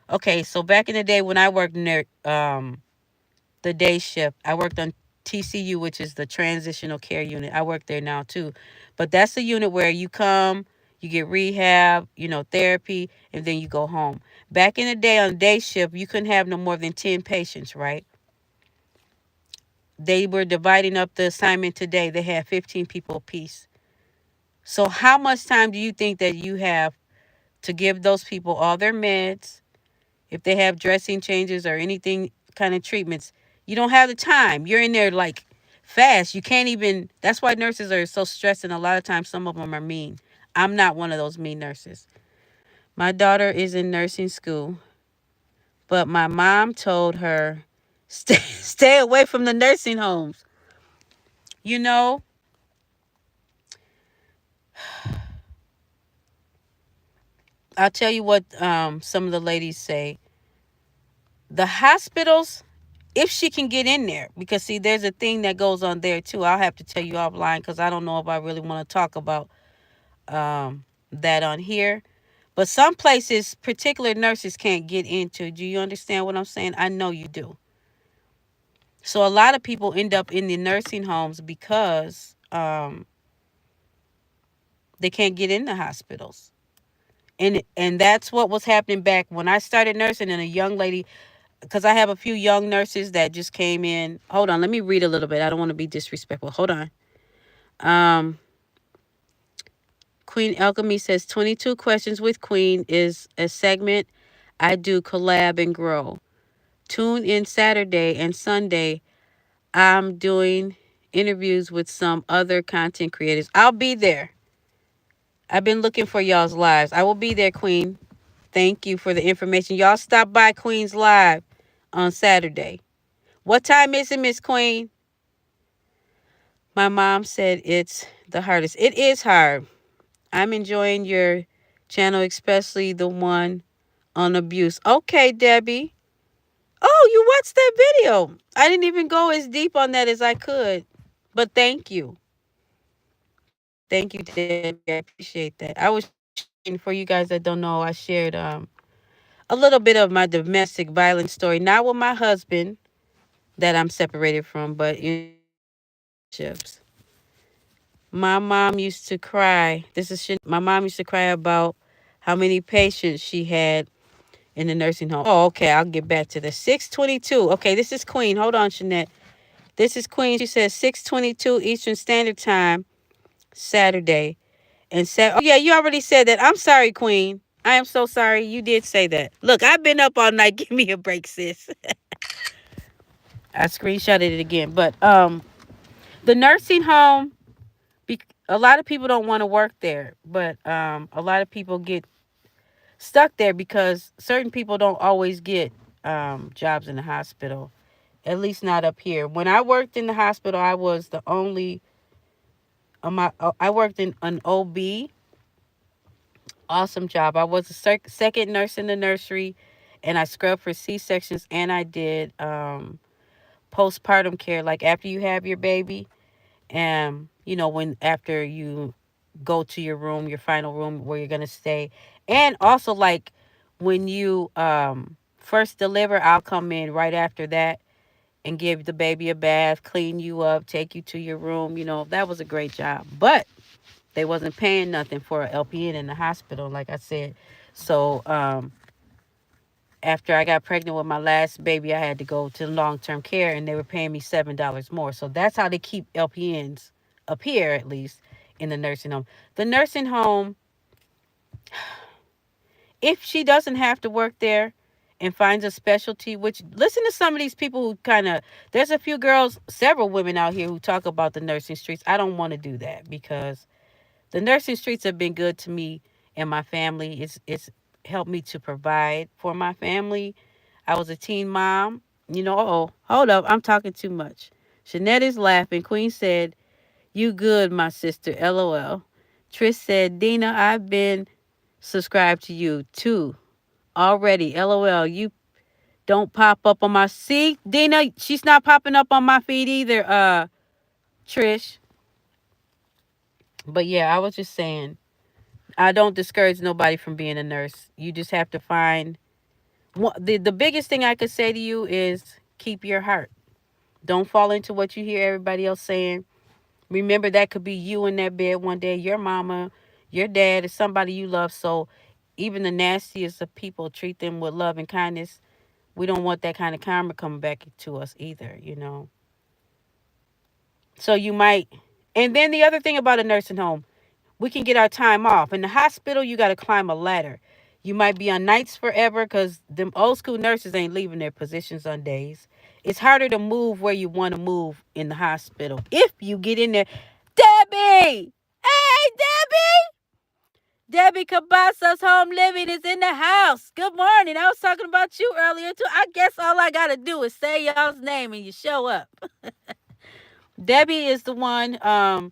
Okay, so back in the day when I worked near the day shift, I worked on TCU, which is the transitional care unit. I work there now too. But that's the unit where you come, you get rehab, therapy, and then you go home. Back in the day on day shift, you couldn't have no more than 10 patients, right? They were dividing up the assignment today. They had 15 people apiece. So how much time do you think that you have to give those people all their meds? If they have dressing changes or anything kind of treatments, you don't have the time. You're in there like fast. You can't even. That's why nurses are so stressed, and a lot of times some of them are mean. I'm not one of those mean nurses. My daughter is in nursing school, but my mom told her stay away from the nursing homes. You know, I'll tell you what some of the ladies say. The hospitals, if she can get in there, because see, there's a thing that goes on there too. I'll have to tell you offline because I don't know if I really want to talk about that on here. But some places, particular nurses can't get into. Do you understand what I'm saying? I know you do. So a lot of people end up in the nursing homes because they can't get in the hospitals. And that's what was happening back when I started nursing. And a young lady, because I have a few young nurses that just came in. Hold on, let me read a little bit. I don't want to be disrespectful. Hold on. Um, Queen Alchemy says 22 Questions with Queen is a segment I do collab and grow. Tune in Saturday and Sunday. I'm doing interviews with some other content creators. I'll be there. I've been looking for y'all's lives. I will be there, Queen. Thank you for the information. Y'all stop by Queen's Live on Saturday. What time is it, Miss Queen? My mom said it's the hardest. It is hard. I'm enjoying your channel, especially the one on abuse. Okay, Debbie. Oh, you watched that video. I didn't even go as deep on that as I could. But thank you. Thank you, Debbie. I appreciate that. I was sharing, for you guys that don't know, I shared a little bit of my domestic violence story, not with my husband that I'm separated from, but in relationships. My mom used to cry. My mom used to cry about how many patients she had in the nursing home. Oh, okay. I'll get back to the 6:22. Okay, this is Queen. Hold on, Jeanette. This is Queen. She says 6:22 Eastern Standard Time, Saturday. And said, oh yeah, you already said that. I'm sorry, Queen. I am so sorry. You did say that. Look, I've been up all night. Give me a break, sis. I screenshotted it again. But the nursing home, a lot of people don't want to work there, but a lot of people get stuck there because certain people don't always get jobs in the hospital, at least not up here. When I worked in the hospital, I was the only I worked in an OB. Awesome job. I was a second nurse in the nursery, and I scrubbed for C sections, and I did postpartum care, like after you have your baby, and when after you go to your room, your final room where you're gonna stay, and also like when you first deliver, I'll come in right after that and give the baby a bath, clean you up, take you to your room. That was a great job, but they wasn't paying nothing for an LPN in the hospital, like I said. So after I got pregnant with my last baby, I had to go to long-term care, and they were paying me $7 more. So that's how they keep LPNs up here, at least in the nursing home. The nursing home, if she doesn't have to work there and finds a specialty, which listen to some of these people who kind of, there's a few girls, several women out here who talk about the nursing streets. I don't want to do that because the nursing streets have been good to me and my family. It's helped me to provide for my family. I was a teen mom. Hold up, I'm talking too much. Shanette is laughing. Queen said, "You good, my sister." LOL. Trish said, "Dina, I've been subscribed to you too already." LOL. You don't pop up on my, see, Dina. She's not popping up on my feed either. Trish. But yeah, I was just saying. I don't discourage nobody from being a nurse. You just have to find the biggest thing I could say to you is keep your heart. Don't fall into what you hear everybody else saying. Remember that could be you in that bed one day, your mama, your dad, is somebody you love. So even the nastiest of people, treat them with love and kindness. We don't want that kind of karma coming back to us either. So you might, and then the other thing about a nursing home, we can get our time off. In the hospital, you got to climb a ladder. You might be on nights forever because them old school nurses ain't leaving their positions on days. It's harder to move where you want to move in the hospital if you get in there. Debbie! Hey, Debbie! Debbie Cabasas Home Living is in the house. Good morning. I was talking about you earlier, too. I guess all I got to do is say y'all's name and you show up. Debbie is the one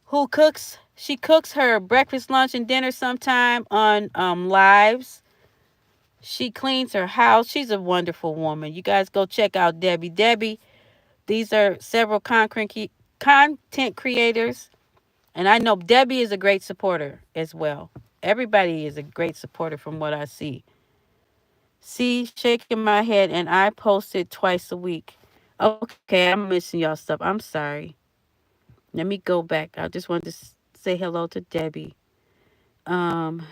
who cooks. She cooks her breakfast, lunch, and dinner sometime on lives. She cleans her house. She's a wonderful woman. You guys go check out Debbie. Debbie, these are several content creators. And I know Debbie is a great supporter as well. Everybody is a great supporter from what I see. See, shaking my head, and I post it twice a week. Okay, I'm missing y'all stuff. I'm sorry. Let me go back. I just wanted to say hello to Debbie. Um,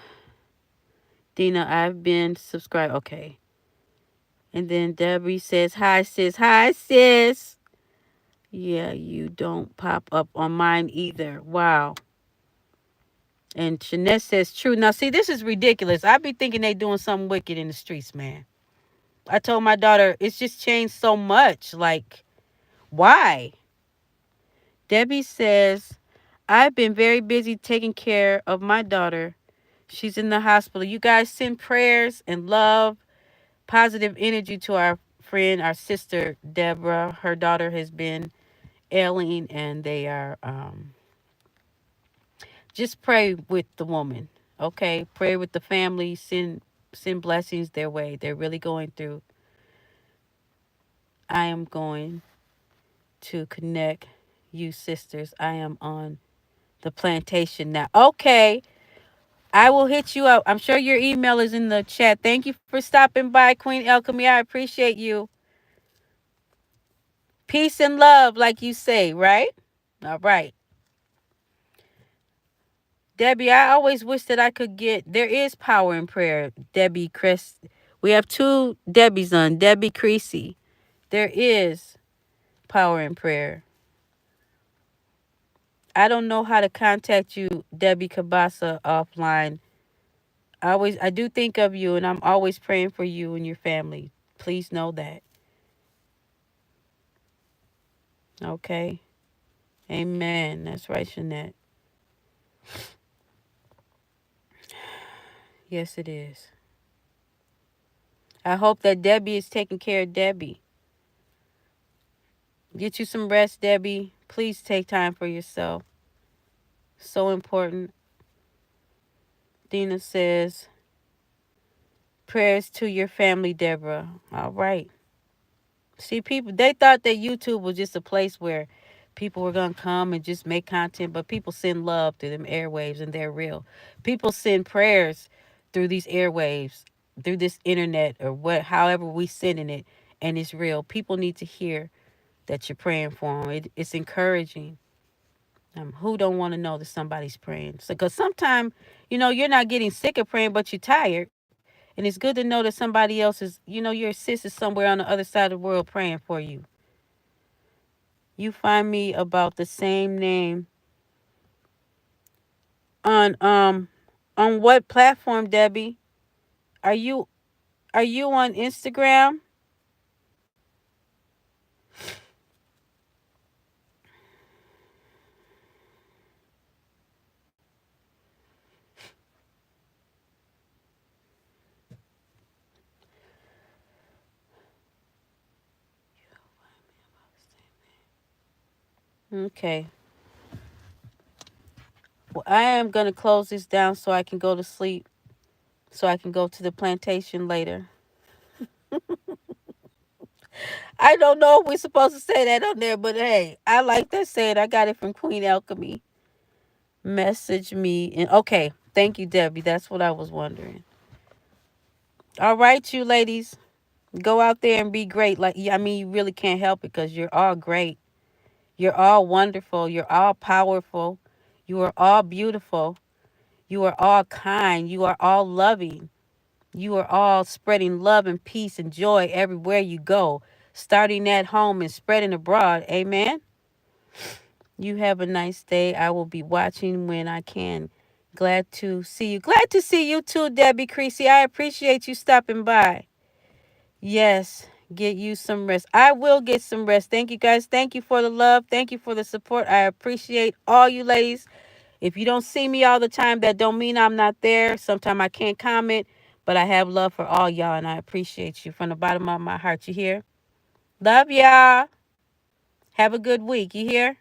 Dina, I've been subscribed. Okay. And then Debbie says, "Hi, sis. Hi, sis." Yeah, you don't pop up on mine either. Wow. And Shanette says, "True." Now, see, this is ridiculous. I be thinking they doing something wicked in the streets, man. I told my daughter, it's just changed so much. Like, why? Debbie says, "I've been very busy taking care of my daughter. She's in the hospital. You guys send prayers and love, positive energy to our friend, our sister, Deborah. Her daughter has been ailing, and they are, just pray with the woman. Okay? Pray with the family. Send blessings their way. They're really going through. I am going to connect you sisters. I am on the plantation now. Okay. I will hit you up. I'm sure your email is in the chat. Thank you for stopping by, Queen Alchemy. I appreciate you. Peace and love, like you say, right? All right. Debbie, I always wish that I could get, there is power in prayer, Debbie Chris. We have two Debbies on, Debbie Creasy. There is power in prayer. I don't know how to contact you, Debbie Cabasa, offline. I do think of you, and I'm always praying for you and your family. Please know that. Okay. Amen. That's right, Jeanette. Yes, it is. I hope that Debbie is taking care of Debbie. Get you some rest, Debbie. Please take time for yourself. So important. Dina says, prayers to your family, Deborah. All right. See, people, they thought that YouTube was just a place where people were going to come and just make content, but people send love through them airwaves and they're real. People send prayers through these airwaves, through this internet or however we sending it, and it's real. People need to hear that you're praying for them. It's encouraging. Who don't want to know that somebody's praying? So, because sometimes, you're not getting sick of praying, but you're tired. And it's good to know that somebody else is, your sis is somewhere on the other side of the world praying for you. You find me about the same name on what platform, Debbie? Are you are you on Instagram? Okay. Well, I am gonna close this down so I can go to sleep. So I can go to the plantation later. I don't know if we're supposed to say that on there, but hey, I like that saying. I got it from Queen Alchemy. Message me and okay. Thank you, Debbie. That's what I was wondering. All right, you ladies. Go out there and be great. Like, yeah, I mean, you really can't help it because you're all great. You're all wonderful. You're all powerful. You are all beautiful. You are all kind. You are all loving. You are all spreading love and peace and joy everywhere you go, starting at home and spreading abroad. Amen. You have a nice day. I will be watching when I can. Glad to see you. Glad to see you too, Debbie Creasy. I appreciate you stopping by. Yes, get you some rest. I will get some rest. Thank you guys. Thank you for the love. Thank you for the support. I appreciate all you ladies. If you don't see me all the time, that don't mean I'm not there. Sometimes I can't comment, but I have love for all y'all and I appreciate you from the bottom of my heart. You hear? Love y'all. Have a good week. You hear?